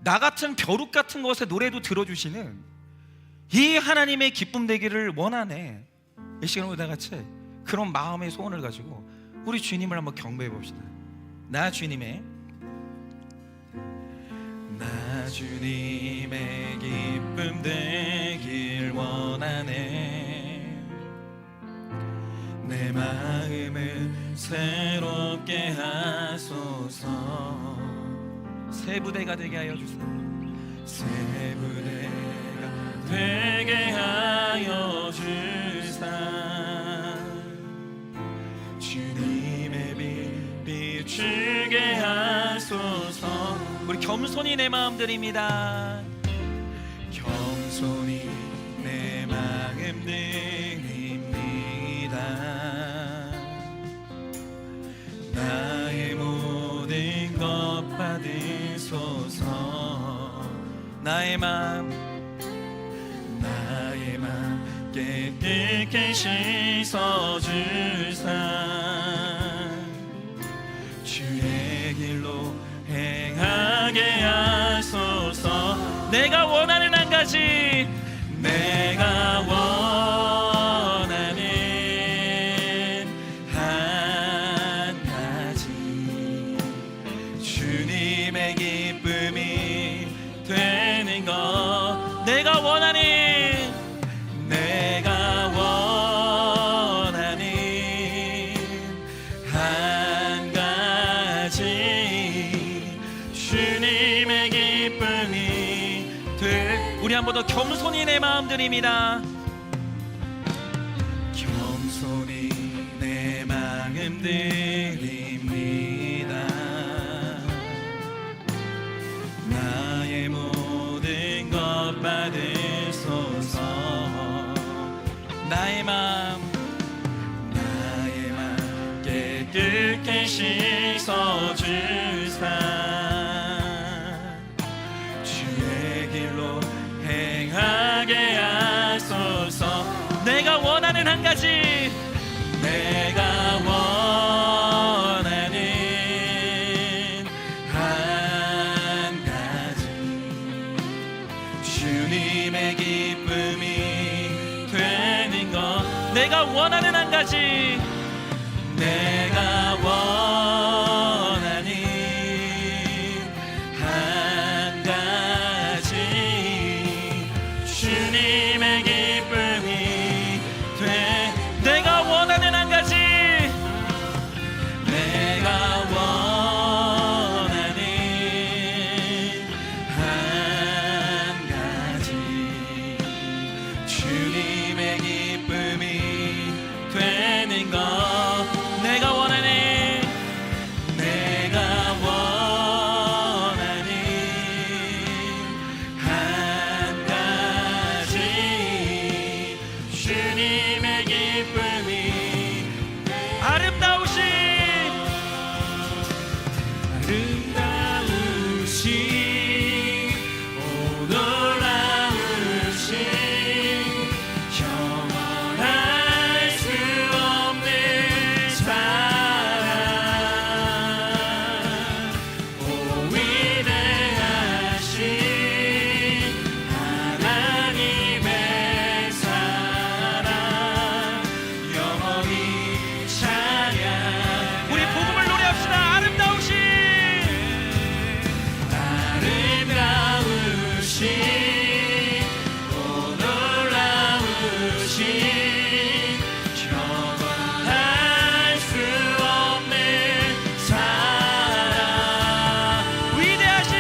나 같은 벼룩 같은 것에 노래도 들어주시는 이 하나님의 기쁨 되기를 원하네. 이 시간 우리 다 같이 그런 마음의 소원을 가지고 우리 주님을 한번 경배해 봅시다. 나 주님의 기쁨 되길 원하네. 내 마음을 새롭게 하소서. 새 부대가 되게 하여 주세요. 새 부대가 되게 하여 주사. 주님의 빛 비추게 하소서. 우리 겸손히 내 마음 드립니다. 겸손히 내 마음 드립니다. 나의 모든 것 받으소서. 나의 마음 깨끗게 씻어주사. 주의 길로 행하게 하소서. 내가 원하는 한 가지, 내가 원하는 한 가지, 주님의 기쁨이 되는 것. 내가 원하는 한 가지, 주님의 기쁨이 돼. 우리 한 번 더 겸손히 내 마음 드립니다. 겸손히 내 마음 드립니다. 나의 모든 것 받으소서. 나의 마음 깨끗게 씻어주사. 주의 길로 행하게 하소서. 내가 원하는 한 가지, 내가 원하는 한 가지, 주님의 기쁨이 되는 것. 내가 원하는 한 가지, 내가 원하는 한 가지, 주님의 기쁨이 돼. 내가 원하는 한 가지, 내가 원하는 한 가지, 주님의 기쁨이 되는 것. 내가 원하는 한 가지, 주님의 기쁨이. 아름다우신 오 놀라우신 영원할 수 없는 사랑. 오 위대하신 하나님의 사랑, 영원히 찬양. 우리 복음을 노래합시다. 아름다우신 오 놀라우신 영원할 수 없는 사랑. 위대하신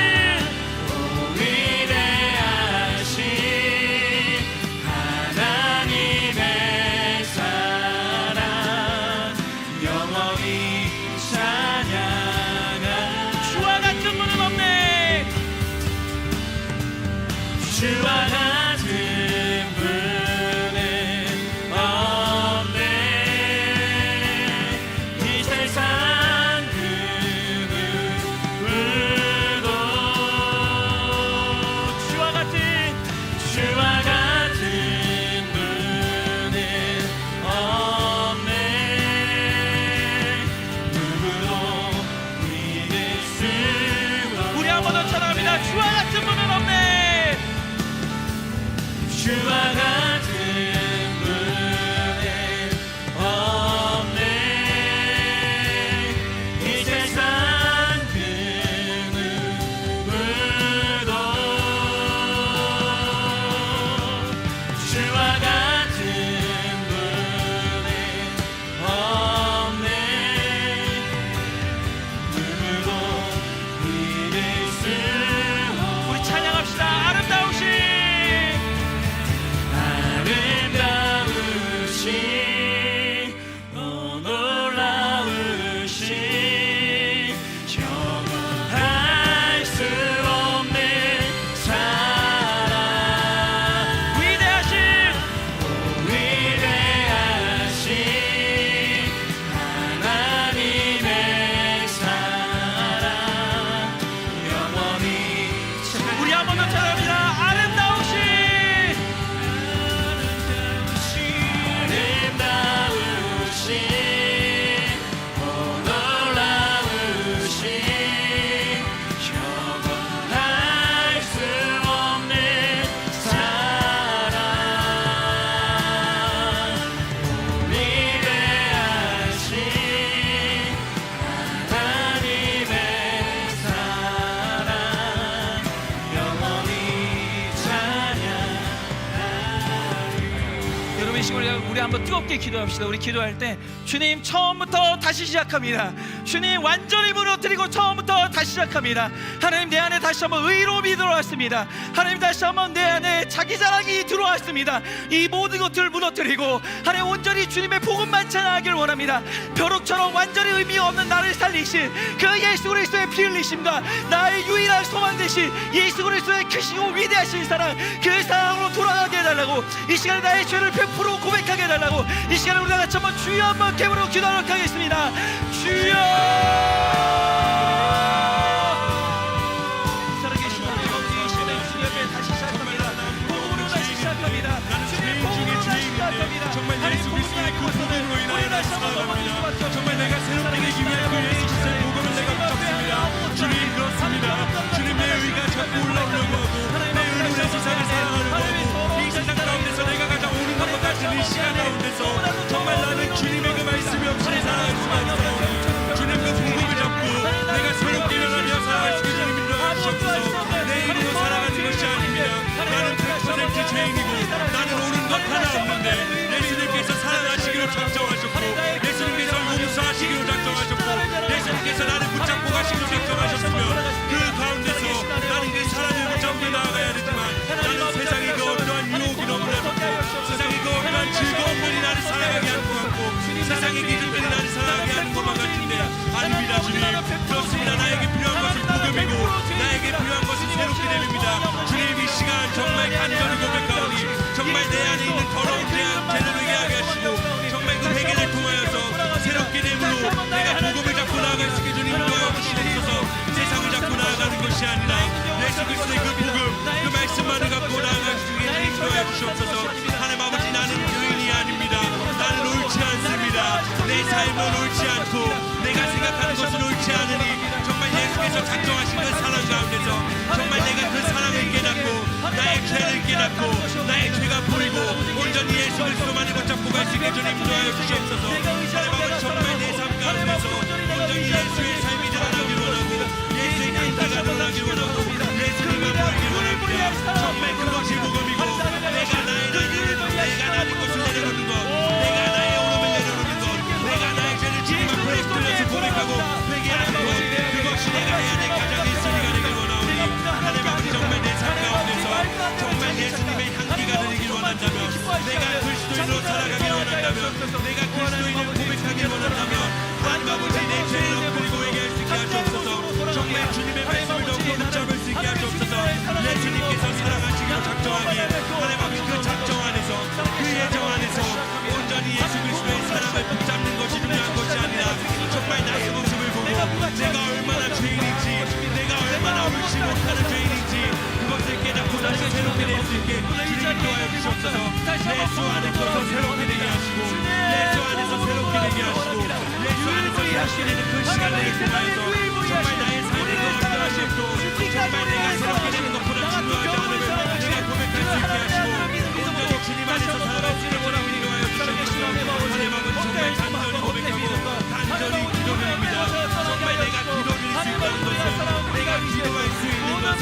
주와 같은 분은 없네. 이 세상 그 누구도 주와 같은 분은 없네. 누구도 믿을 수 우리 한 번 더 찬양합니다. 주와 같은 분은 없네. 주와 같은 분은 없네. 이 세상 그 누구도 주와 같은 분은 없네. 누구도 믿을 수 우리 찬양합시다. 아름다우신 놀라우신 경험할 수 없는 사랑 위대하신 하나님의 사랑 영원히 우리 한 번 더 찬양합니다. 아름다우신 놀라우신 경험할 수 없는 사랑 위대하신 하나님의 사랑 영원히 찬양하리. 여러분 이 시간에 우리 한번 뜨겁게 기도합시다. 우리 기도할 때 주님 처음부터 다시 시작합니다. 주님 완전히 무너뜨리고 처음부터 다시 시작합니다. 하나님 내 안에 다시 한번 의로움이 들어왔습니다. 하나님 다시 한번 내 안에 자기 자랑이 들어왔습니다. 이 모든 것들을 무너뜨리고 하나님 온전히 주님의 복음만 찬양하길 원합니다. 벼룩처럼 완전히 의미 없는 나를 살리신 그 예수 그리스도의 피 흘리심과 나의 유일한 소망 되신 예수 그리스도의 크시고 위대하신 사랑, 그 사랑으로 돌아가게 해달라고, 이 시간에 나의 죄를 100% 고백하게 해달라고, 이 시간에 우리 다 같이 한번 주여 한번 깨물어 기도하도록 하겠습니다. 주여 살아계신 우리 아버지, 이 시간에 주님 앞에 다시 시작합니다. 복음으로 다시 시작합니다. 주님 복음으로 다시 시작합니다. 정말 예수 그리스도의 그 복음으로 인하여 다시 살아갑니다. 정말 내가 새롭게 되기 위한 그 예수의 복음을 내가 붙잡습니다. 주님 그렇습니다. 주님 내 의가 자꾸 올라오려고 하고 내 의로 내 세상을 살아가려고 하고 이 세상 가운데서 내가 가장 옳은 것 같은 이 시간 가운데서 정말 나는 주님의 그 말씀이 없이 살아갈 수가 없어. 주님 그 복음을 잡고 내가 새롭게 일어나며 살아갈 수 있는 주님 인도해 주옵소서. 내 이름으로 살아가는 것이 아닙니다. 나는 100% 죄인이고 나는 옳은 것 하나 없는데 예수님께서 살아나시기로 작정하셨고 예수님께서 용서하시기로 작정하셨고 예수님께서 나를 붙잡고 가시기로 작정하셨으며 그 가운데서 나는 그 사랑을 붙잡고 나아가야 되지만 나는 세상이 그 어떠한 유혹이 너무나도 세상이 그 어떠한 즐거움들이 나를 살아가게 하는 것 같고 세상의 기준들이 나를 살아가게 하는 것만 같은데 아닙니다. 주님 그렇습니다. 나에게 필요한 것은 복음이고 나에게 필요한 것은 새롭게 됩니다. 주님 이 시간 정말 간절히 고백하오니 정말 내 안에 있는 더러운 죄를 회개하게 하시고 정말 그 회개를 통하여서 새롭게 됨으로 내가 복음을 잡고 나아갈 수 있게 주님 인도하여 주시옵소서. 세상을 잡고 나아가는 것이 아니라 예수 그리스도의 그 복음 그 말씀만을 갖고 나아갈 수 있게 주님 인도하여 주시옵소서. 하나님 아버지 나는 교인이 아닙니다. 나는 옳지 않습니다. 내 삶은 옳지 않고 내가 생각하는 것은 옳지 않으니 정말 예수께서 작정하신 그 사랑 가운데서 정말 내가 그 사랑을 깨닫고 나의 죄를 깨닫고 나의 죄가 보이고 온전히 예수 그리스도만을 붙잡고 갈 수 있게 주님 인도하여 주시옵소서. 하나님 아버지 정말 내 삶 가운데서 온전히 예수의 삶이 드러나길 원하고 예수의 강타가 드러나길 원하고 예수님만 보이길 원합니다. 정말 그것이 복음이고 내가 나의 내가 나의 것을 내려놓는 것 내가 나의 오름을 내려놓는 것 내가 나의 죄를 주님 앞에 들려서 고백하고 회개하는 것 그것이 내가 해야 될 가장 일선이가 되길 원하오니 하나님 아버지 정말 내 삶 가운데서 정말 예수님의 향기가 되길 원한다면 내가 그리스도인으로 살아가길 원한다면 내가 그리스도인을 고백하길 원한다면 하나님 아버지 내 죄를 엎드리고 회개할 수 있게 하시옵소서. 정말 주님의 말씀을 더욱더 붙잡을 수 있게 하시옵소서. 예수님께서 사랑하시기로 작정 새롭게 될 수 있게 주님 인도하여 주시옵소서. 예수 안에서 새롭게 되게 하시고 예수 안에서 새롭게 되게 하시고 예수 안에서 새롭게 되는 그 시간을 통하여서 정말 나의 삶의 그 어떤 것도 정말 내가 새롭게 되는 것보다 중요하지 않음을 내가 고백할 수 있게 하시고 온전히 주님 안에서 살아갈 수 있게 주님 인도하여 주시옵소서. 하나님 아버지 정말 간절히 고백하고 간절히 기도드립니다. 정말 내가 기도드릴 수 있다는 것은 내가 기도할 수 있는 것은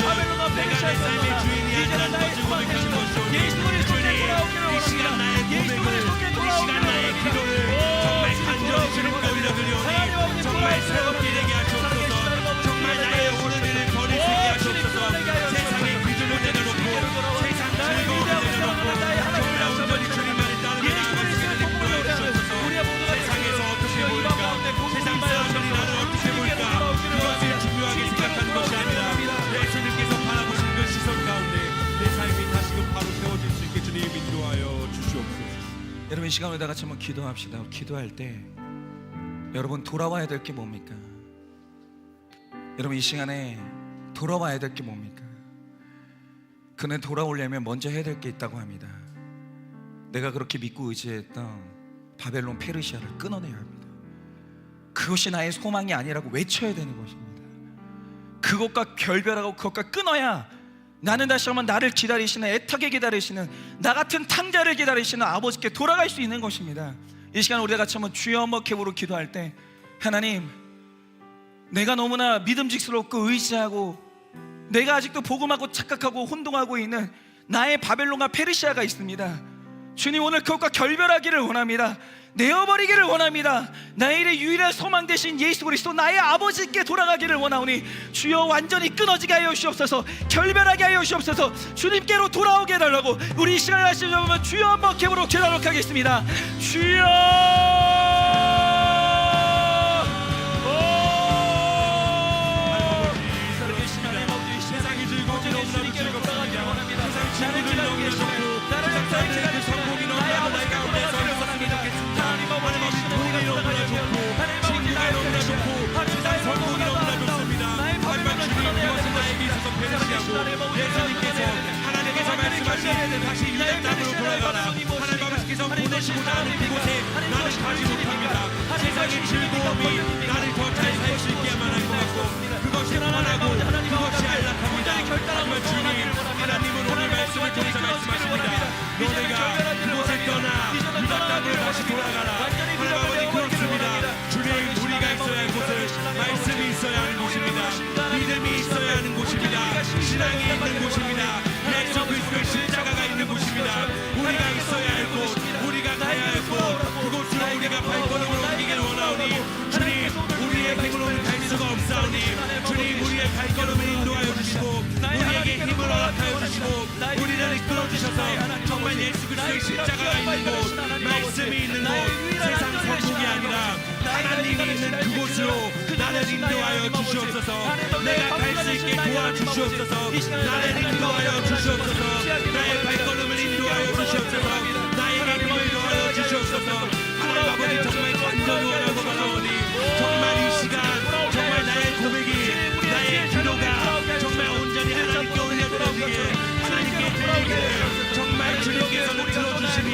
내가 내 삶의 주인이 아니라는 것을 고백하는 것이오니 주님 이 시간 나의 고백을 이 시간 나의 기도를 정말 간절히 주님께 올려드리오니 정말 새롭게 되게 하시옵소서. 정말 나의 오르내는 거리 세게 하시옵소서. 세상의 기준을 내려놓고 세상 즐거움을 내려놓고 정말 온전히 주님만을 따르며 나아갈 수 있는 인도하여 주시옵소서. 세상에서 어떻게 보일까 세상 사람들이 나를 어떻게 볼까 그것을 중요하게 생각하는 것이 아니라 예수님께서 바라보시는 그 시선 가운데 내 삶이 다시금 바로 세워질 수 있게 주님 인도하여 주시옵소서. 여러분 이 시간에 다 같이 한번 기도합시다. 기도할 때 여러분 돌아와야 될 게 뭡니까? 여러분 이 시간에 돌아와야 될 게 뭡니까? 그는 돌아오려면 먼저 해야 될 게 있다고 합니다. 내가 그렇게 믿고 의지했던 바벨론 페르시아를 끊어내야 합니다. 그것이 나의 소망이 아니라고 외쳐야 되는 것입니다. 그것과 결별하고 그것과 끊어야 나는 다시 한번 나를 기다리시는 애타게 기다리시는 나 같은 탕자를 기다리시는 아버지께 돌아갈 수 있는 것입니다. 이 시간 우리가 같이 한번 주여 먹힙으로 기도할 때 하나님 내가 너무나 믿음직스럽고 의지하고 내가 아직도 복음하고 착각하고 혼동하고 있는 나의 바벨론과 페르시아가 있습니다. 주님 오늘 그것과 결별하기를 원합니다. 내어버리기를 원합니다. 나의 일의 유일한 소망 되신 예수 그리스도 나의 아버지께 돌아가기를 원하오니 주여 완전히 끊어지게 하여 주옵소서. 결별하게 하여 주옵소서. 주님께로 돌아오게 해달라고 우리 이 시간을 하시면 주여 한번 기도로 기도하도록 하겠습니다. 주여 세상이 즐거움이 너무나도 즐겁습니다. 세상 친구들이 너무나 좋고 세상의 그 성공이 너무나도 나의 가운데서 있었습니다. 하나님 아버지 돈이 너무나 좋고 친구가 너무나 좋고 세상 성공이 너무나 좋습니다. 하지만 주님 그것은 나에게 있어서 페르시아고 예수님께서 하나님께서 말씀하신 다시 유대 땅으로 돌아가라 하나님 아버지께서 보내시고자 하는 그곳에 나는 가지 못합니다. 세상의 즐거움이 나를 더 잘 살 수 있게만 할 것 같고 그것이 편하고 그것이 안락합니다. 하지만 주님 하나님은 오늘 말씀을 통해서 말씀하십니다. 너네가 그곳을 떠나 유다 땅으로 다시 돌아가라. 하나님 아버지 그렇습니다. 주님 우리가 있어야 할 곳은 말씀이 있어야 하는 곳입니다. 믿음이 있어야 하는 곳입니다. 신앙이 있는 곳입니다. 예수 그리스도의 십자가가 있는 곳입니다. 우리가 있어야 할 곳, 우리가 가야 할 곳, 그곳으로 우리가 발걸음을 옮기길 원하오니 주님 우리의 힘으로는 갈 수가 없사오니 주님 우리의 발걸음을 인도하여 주시고 우리에게 힘을 허락하여 주시고 우리를 이끌어주셔서 정말 예수 그리스도의 십자가가 있는 곳, 말씀이 있는 곳, 세상 성공이 아니라 하나님이 있는 그곳으로 나를 인도하여 주시옵소서. 내가 갈 수 있게 도와주시옵소서. 나를 인도하여 주시옵소서. 나의 발걸음을 인도하여 주시옵소서. 나에게 힘을 더하여 주시옵소서. 하나님 아버지 정말 간절히 원하고 바라오니 정말 이 시간 정말 나의 고백이 나의 기도가 정말 온전히 하나님께 올려드리기에 하나님께 드리기를 정말 주님께서는 들어주시니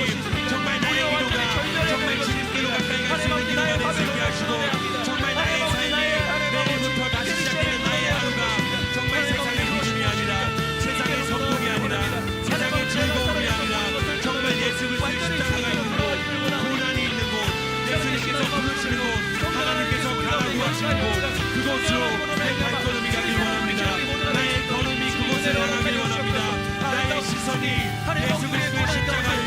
정말 나의 기도가 정말 주님께로 가까이 갈 수 있는 기도가 되게 하시고 정말 나의 삶이 내일부터 다시 시작되는 나의 하루가 정말 세상의 기준이 아니라 세상의 성공이 아니라 세상의 즐거움이 아니라 정말 예수 그리스도의 십자가가 있는 곳, 고난이 있는 곳, 예수님께서 부르시는 곳, 하나님께서 가라고 하시는 곳, 그곳으로 내 발걸음이 가길 원합니다. 나의 걸음이 그곳에 나가길 원합니다. 나의 시선이 예수 그리스도의 십자가에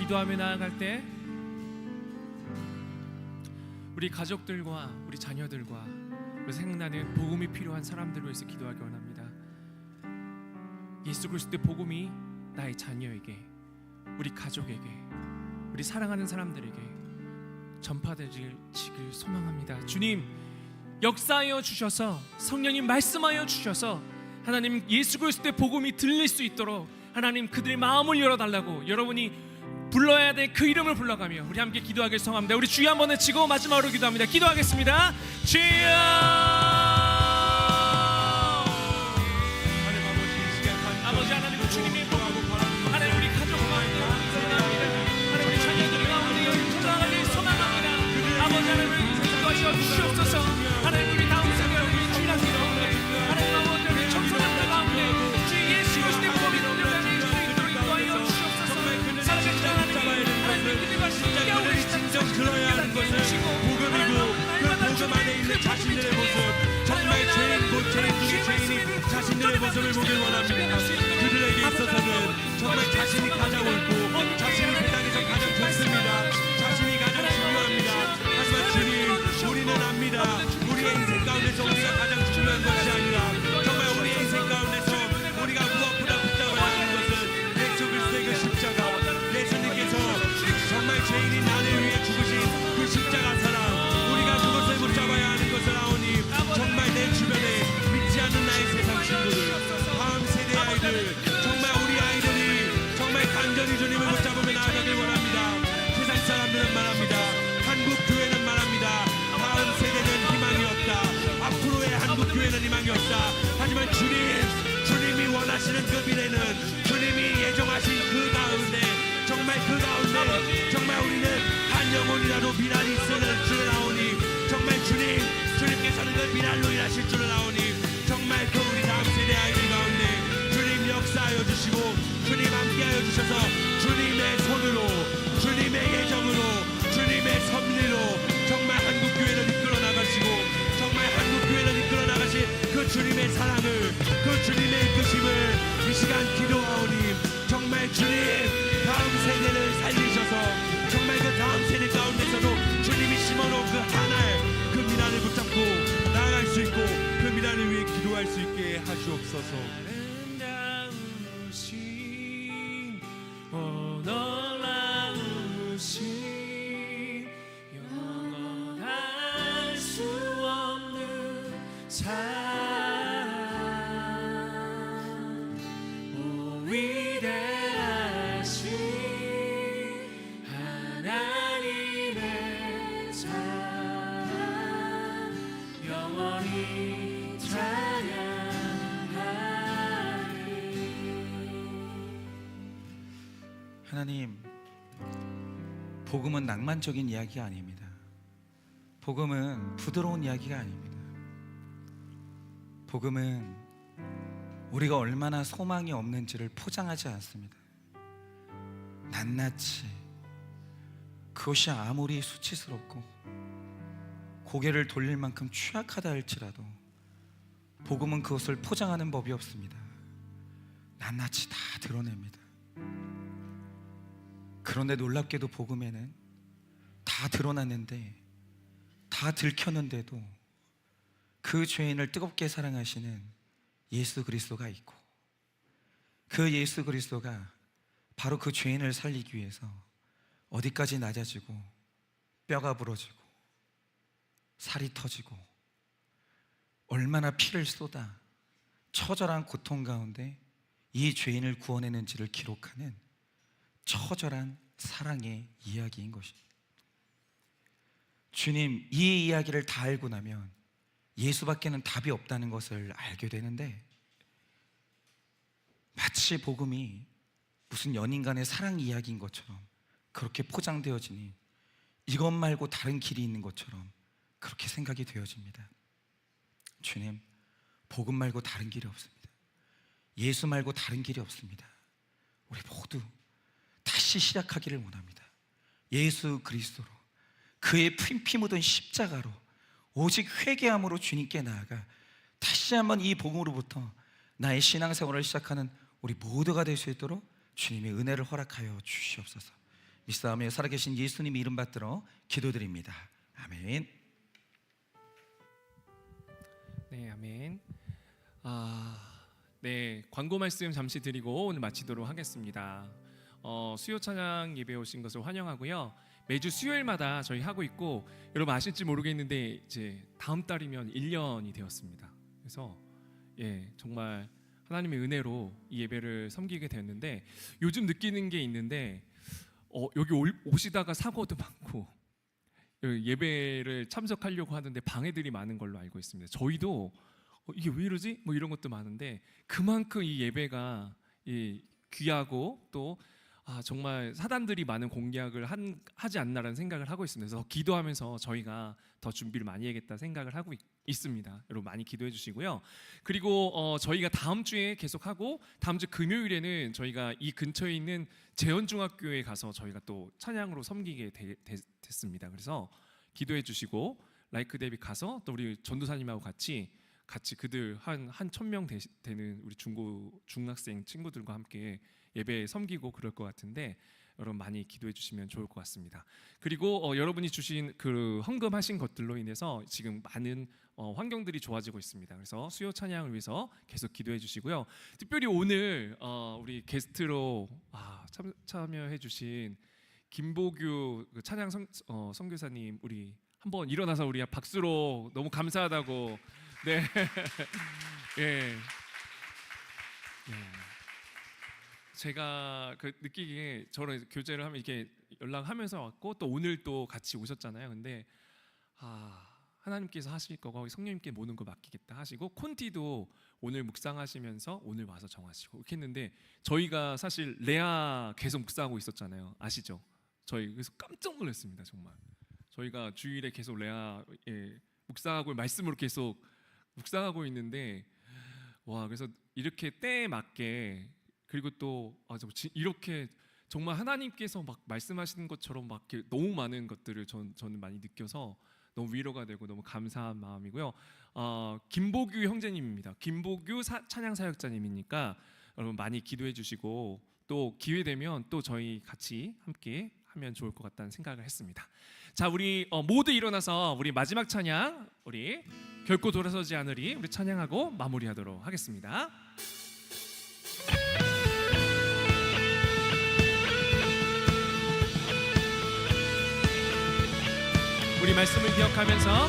기도하며 나아갈 때 우리 가족들과 우리 자녀들과 생각나는 복음이 필요한 사람들을 위해서 기도하기 원합니다. 예수 그리스도의 복음이 나의 자녀에게, 우리 가족에게, 우리 사랑하는 사람들에게 전파되기를 소망합니다. 주님, 역사하여 주셔서, 성령님 말씀하여 주셔서 하나님 예수 그리스도의 복음이 들릴 수 있도록 하나님 그들의 마음을 열어달라고 여러분이 불러야 될 그 이름을 불러가며 우리 함께 기도하길 소망합니다. 우리 주여 한번 외치고 마지막으로 기도합니다. 기도하겠습니다. 주여! 아버지 하나님, 주님의 복음 하나님 우리 가족 가운데 소망합니다. 하나님 우리 자녀들 가운데 전하길 소망합니다. 아버지 하나님 인도하시어 주시옵소서. 하나님 우리 다음 세대 우리 주일학교 가운데 하나님 아버지 우리 청소년들 가운데 주 예수 그리스도의 복음이 들려가게 할 수 있도록 인도하여 주시옵소서. 사랑하는 하나님 그들과 함께하고 계시다는 진정 들어야 하는 것은 복음이고 그 복음 안에 있는 자신들의 모습, 정말 죄인 중에 죄인이 자신들의 모습을 보길 원합니다. 그들에게 있어서는 정말 자신이 가장 옳고 자신이 세상에서 가장 좋습니다. 자신이 가장 중요합니다. 하지만 주님, 우리는 압니다. 우리의 인생 가운데서 우리가 가장 중요한 것이 아니라 정말 우리의 인생 가운데서 우리가 무엇보다 붙잡아야 하는 것은 예수 그리스도의 그 십자가, 예수님께서 정말 죄인인 나를 위해 죽으신 그 십자가 사랑, 우리가 그것을 붙잡아야 하는 것을 아오니 정말 내 주변에 믿지 않는 나의 세상 친구들, 다음 세대 아이들, 정말 우리 아이들이 정말 간절히 주님을 붙잡으며 나아가길 원합니다. 세상 사람들은 말합니다. 한국 교회는 말합니다. 다음 세대는 희망이 없다. 앞으로의 한국 교회는 희망이 없다. 하지만 주님이 원하시는 그 미래는, 주님이 예정하신 그 가운데, 정말 그 가운데 정말 우리는 한 영혼이라도 미랄이 쓰는 줄을 아오니, 정말 주님께서는 그 미랄로 일하실 줄을 아오니, 정말 그 우리 다음 세대 아이들 가운데 주님 역사하여 주시고 주님 함께하여 주셔서 주님의 손으로, 주님의 예정으로, 주님의 섭리로 정말 한국교회를 이끌어 나가시고, 정말 한국교회를 이끌어 나가신 그 주님의 사랑을, 그 주님의 이끄심을 이 시간 기도하오니, 정말 주님 다음 세대를 살리셔서 정말 그 다음 세대 가운데서도 주님이 심어놓은 그 하나의 그 미랄을 붙잡고 나아갈 수 있고 그 미랄을 위해 기도할 수 있게 하시옵소서. 아름다우신 놀라우신 영원할 수 없는 사랑, 오 위대하신 하나님의 사랑 영원히 하나님, 복음은 낭만적인 이야기가 아닙니다. 복음은 부드러운 이야기가 아닙니다. 복음은 우리가 얼마나 소망이 없는지를 포장하지 않습니다. 낱낱이 그것이 아무리 수치스럽고 고개를 돌릴 만큼 취약하다 할지라도 복음은 그것을 포장하는 법이 없습니다. 낱낱이 다 드러냅니다. 그런데 놀랍게도 복음에는 다 드러났는데, 다 들켰는데도 그 죄인을 뜨겁게 사랑하시는 예수 그리스도가 있고, 그 예수 그리스도가 바로 그 죄인을 살리기 위해서 어디까지 낮아지고 뼈가 부러지고 살이 터지고 얼마나 피를 쏟아 처절한 고통 가운데 이 죄인을 구원했는지를 기록하는 처절한 사랑의 이야기인 것입니다. 주님, 이 이야기를 다 알고 나면 예수밖에는 답이 없다는 것을 알게 되는데, 마치 복음이 무슨 연인 간의 사랑 이야기인 것처럼 그렇게 포장되어지니 이것 말고 다른 길이 있는 것처럼 그렇게 생각이 되어집니다. 주님, 복음 말고 다른 길이 없습니다. 예수 말고 다른 길이 없습니다. 우리 모두 다시 시작하기를 원합니다. 예수 그리스도로, 그의 피 묻은 십자가로, 오직 회개함으로 주님께 나아가 다시 한번 이 복음으로부터 나의 신앙생활을 시작하는 우리 모두가 될 수 있도록 주님의 은혜를 허락하여 주시옵소서. 믿사오며 살아계신 예수님 이름 받들어 기도드립니다. 아멘. 네, 아멘. 네, 광고 말씀 잠시 드리고 오늘 마치도록 하겠습니다. 수요 찬양 예배 오신 것을 환영하고요. 매주 수요일마다 저희 하고 있고, 여러분 아실지 모르겠는데 이제 다음 달이면 1년이 되었습니다. 그래서 정말 하나님의 은혜로 이 예배를 섬기게 되었는데, 요즘 느끼는 게 있는데 여기 오시다가 사고도 많고 예배를 참석하려고 하는데 방해들이 많은 걸로 알고 있습니다. 저희도 이게 왜 이러지? 뭐 이런 것도 많은데, 그만큼 이 예배가 귀하고 또 정말 사단들이 많은 공략을 하지 않나라는 생각을 하고 있습니다. 그래서 기도하면서 저희가 더 준비를 많이 해야겠다 생각을 하고 있습니다. 여러분 많이 기도해 주시고요. 그리고 저희가 다음 주에 계속하고, 다음 주 금요일에는 저희가 이 근처에 있는 재현중학교에 가서 저희가 또 찬양으로 섬기게 됐습니다. 그래서 기도해 주시고 라이크 데뷔 가서 또 우리 전도사님하고 같이 그들 한 1,000명 되는 우리 중학생 친구들과 함께 예배 섬기고 그럴 것 같은데, 여러분 많이 기도해 주시면 좋을 것 같습니다. 그리고 여러분이 주신 그 헌금하신 것들로 인해서 지금 많은 환경들이 좋아지고 있습니다. 그래서 수요 찬양을 위해서 계속 기도해 주시고요. 특별히 오늘 우리 게스트로 참여해 주신 김보규 그 찬양 선교사님, 우리 한번 일어나서 우리 박수로 너무 감사하다고. 네. 예. 제가 느끼기에 저랑 교제를 하면 이렇게 연락하면서 왔고, 또 오늘 또 같이 오셨잖아요. 근데 하나님께서 하실 거고 성령님께 모든 걸 맡기겠다 하시고, 콘티도 오늘 묵상하시면서 오늘 와서 정하시고 이렇게 했는데, 저희가 사실 레아 계속 묵상하고 있었잖아요. 아시죠? 저희 그래서 깜짝 놀랐습니다. 정말 저희가 주일에 계속 레아 묵상하고 말씀으로 계속 묵상하고 있는데, 그래서 이렇게 때에 맞게, 그리고 또 이렇게 정말 하나님께서 막 말씀하시는 것처럼 막 이렇게 너무 많은 것들을 저는 많이 느껴서 너무 위로가 되고 너무 감사한 마음이고요. 김보규 형제님입니다. 김보규 찬양 사역자님이니까 여러분 많이 기도해 주시고, 또 기회 되면 또 저희 같이 함께 하면 좋을 것 같다는 생각을 했습니다. 자, 우리 모두 일어나서 우리 마지막 찬양, 우리 결코 돌아서지 않으리 우리 찬양하고 마무리하도록 하겠습니다. 우리 말씀을 기억하면서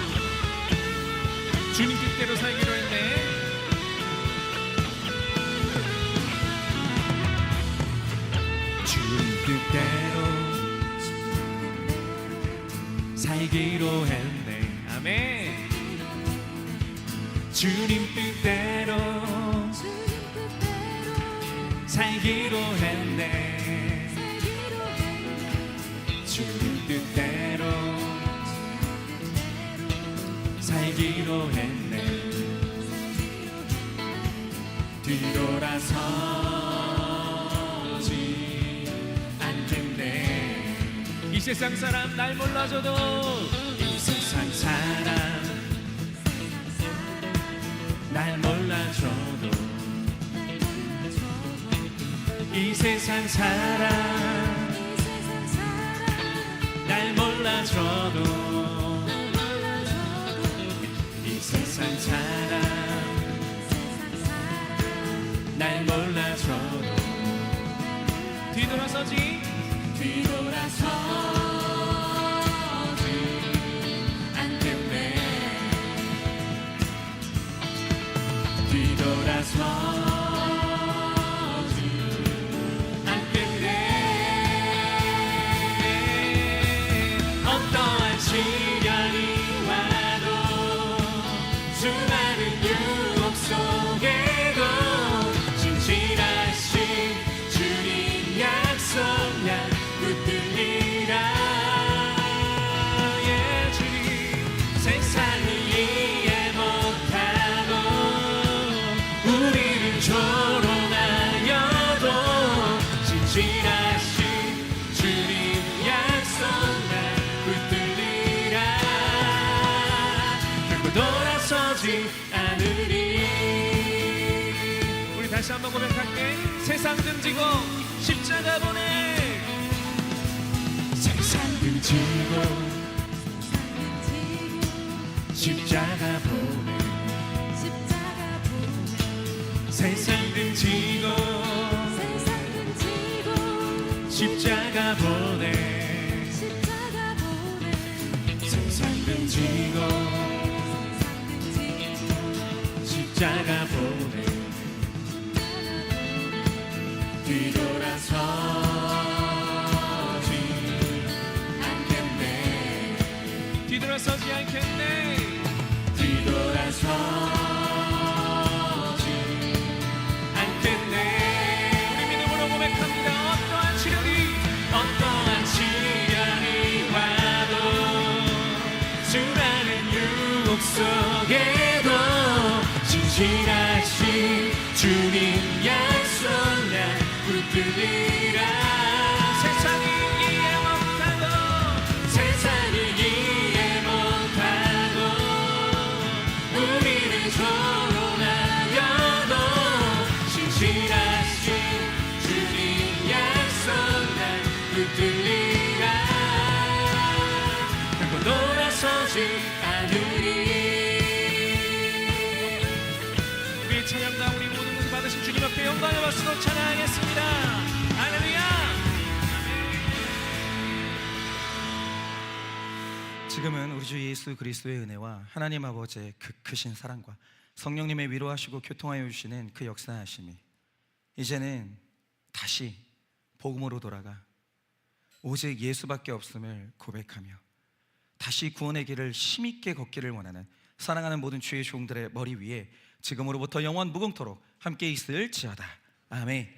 주님 뜻대로 살기로 했네. 주님 뜻대로 살기로 했네. 아멘. 주님 뜻대로 살기로 했네. 주님 뜻대로 살기로 했네. 뒤돌아서지 않겠네. 이 세상 사람 날 몰라줘도, 이 세상 사람 날 몰라줘도, 이 세상 사람 날 몰라줘도, 이 세상 사람 날 몰라줘도 뒤돌아서지 않겠네. 뒤돌아서지 않겠네. 어떠한 시련이 수많은 유혹 속에도 진실하신 주님 약속 난 붙들리라. 주님 세상을 이해 못하고 우리를 조롱하여도 진실하신 주님 약속 난 붙들리라. 결코 돌아서지 않으리. 우리 다시 한번 고백할게. 세상 등지고 십자가 보내 지고 십자가 보내 세상을 지고 십자가 보내 세상을 지고 십자가 보내 뒤돌아서지 않겠네 뒤돌아서지 않겠네 뒤돌아서지 않겠네 우리 믿음으로 고백합니다. 어떠한 시련이 와도 수많은 유혹 속에도 진실하신 주님 약속 날 붙들리라 세상이 이해 못하고 세상이 이해 못하고 우리는 조롱하여도 진실하신 주님 약속 날 붙들리라 결코 돌아서지 않으리 우리의 찬양과 우리 모든 것을 받으신 주님 앞에 영광의 박수로 찬양하겠습니다. 할렐루야. 지금은 우리 주 예수 그리스도의 은혜와 하나님 아버지의 그 크신 사랑과 성령님의 위로하시고 교통하여 주시는 그 역사하심이 이제는 다시 복음으로 돌아가 오직 예수밖에 없음을 고백하며 다시 구원의 길을 힘있게 걷기를 원하는 사랑하는 모든 주의 종들의 머리 위에 지금으로부터 영원 무궁토록 함께 있을지어다. 아멘.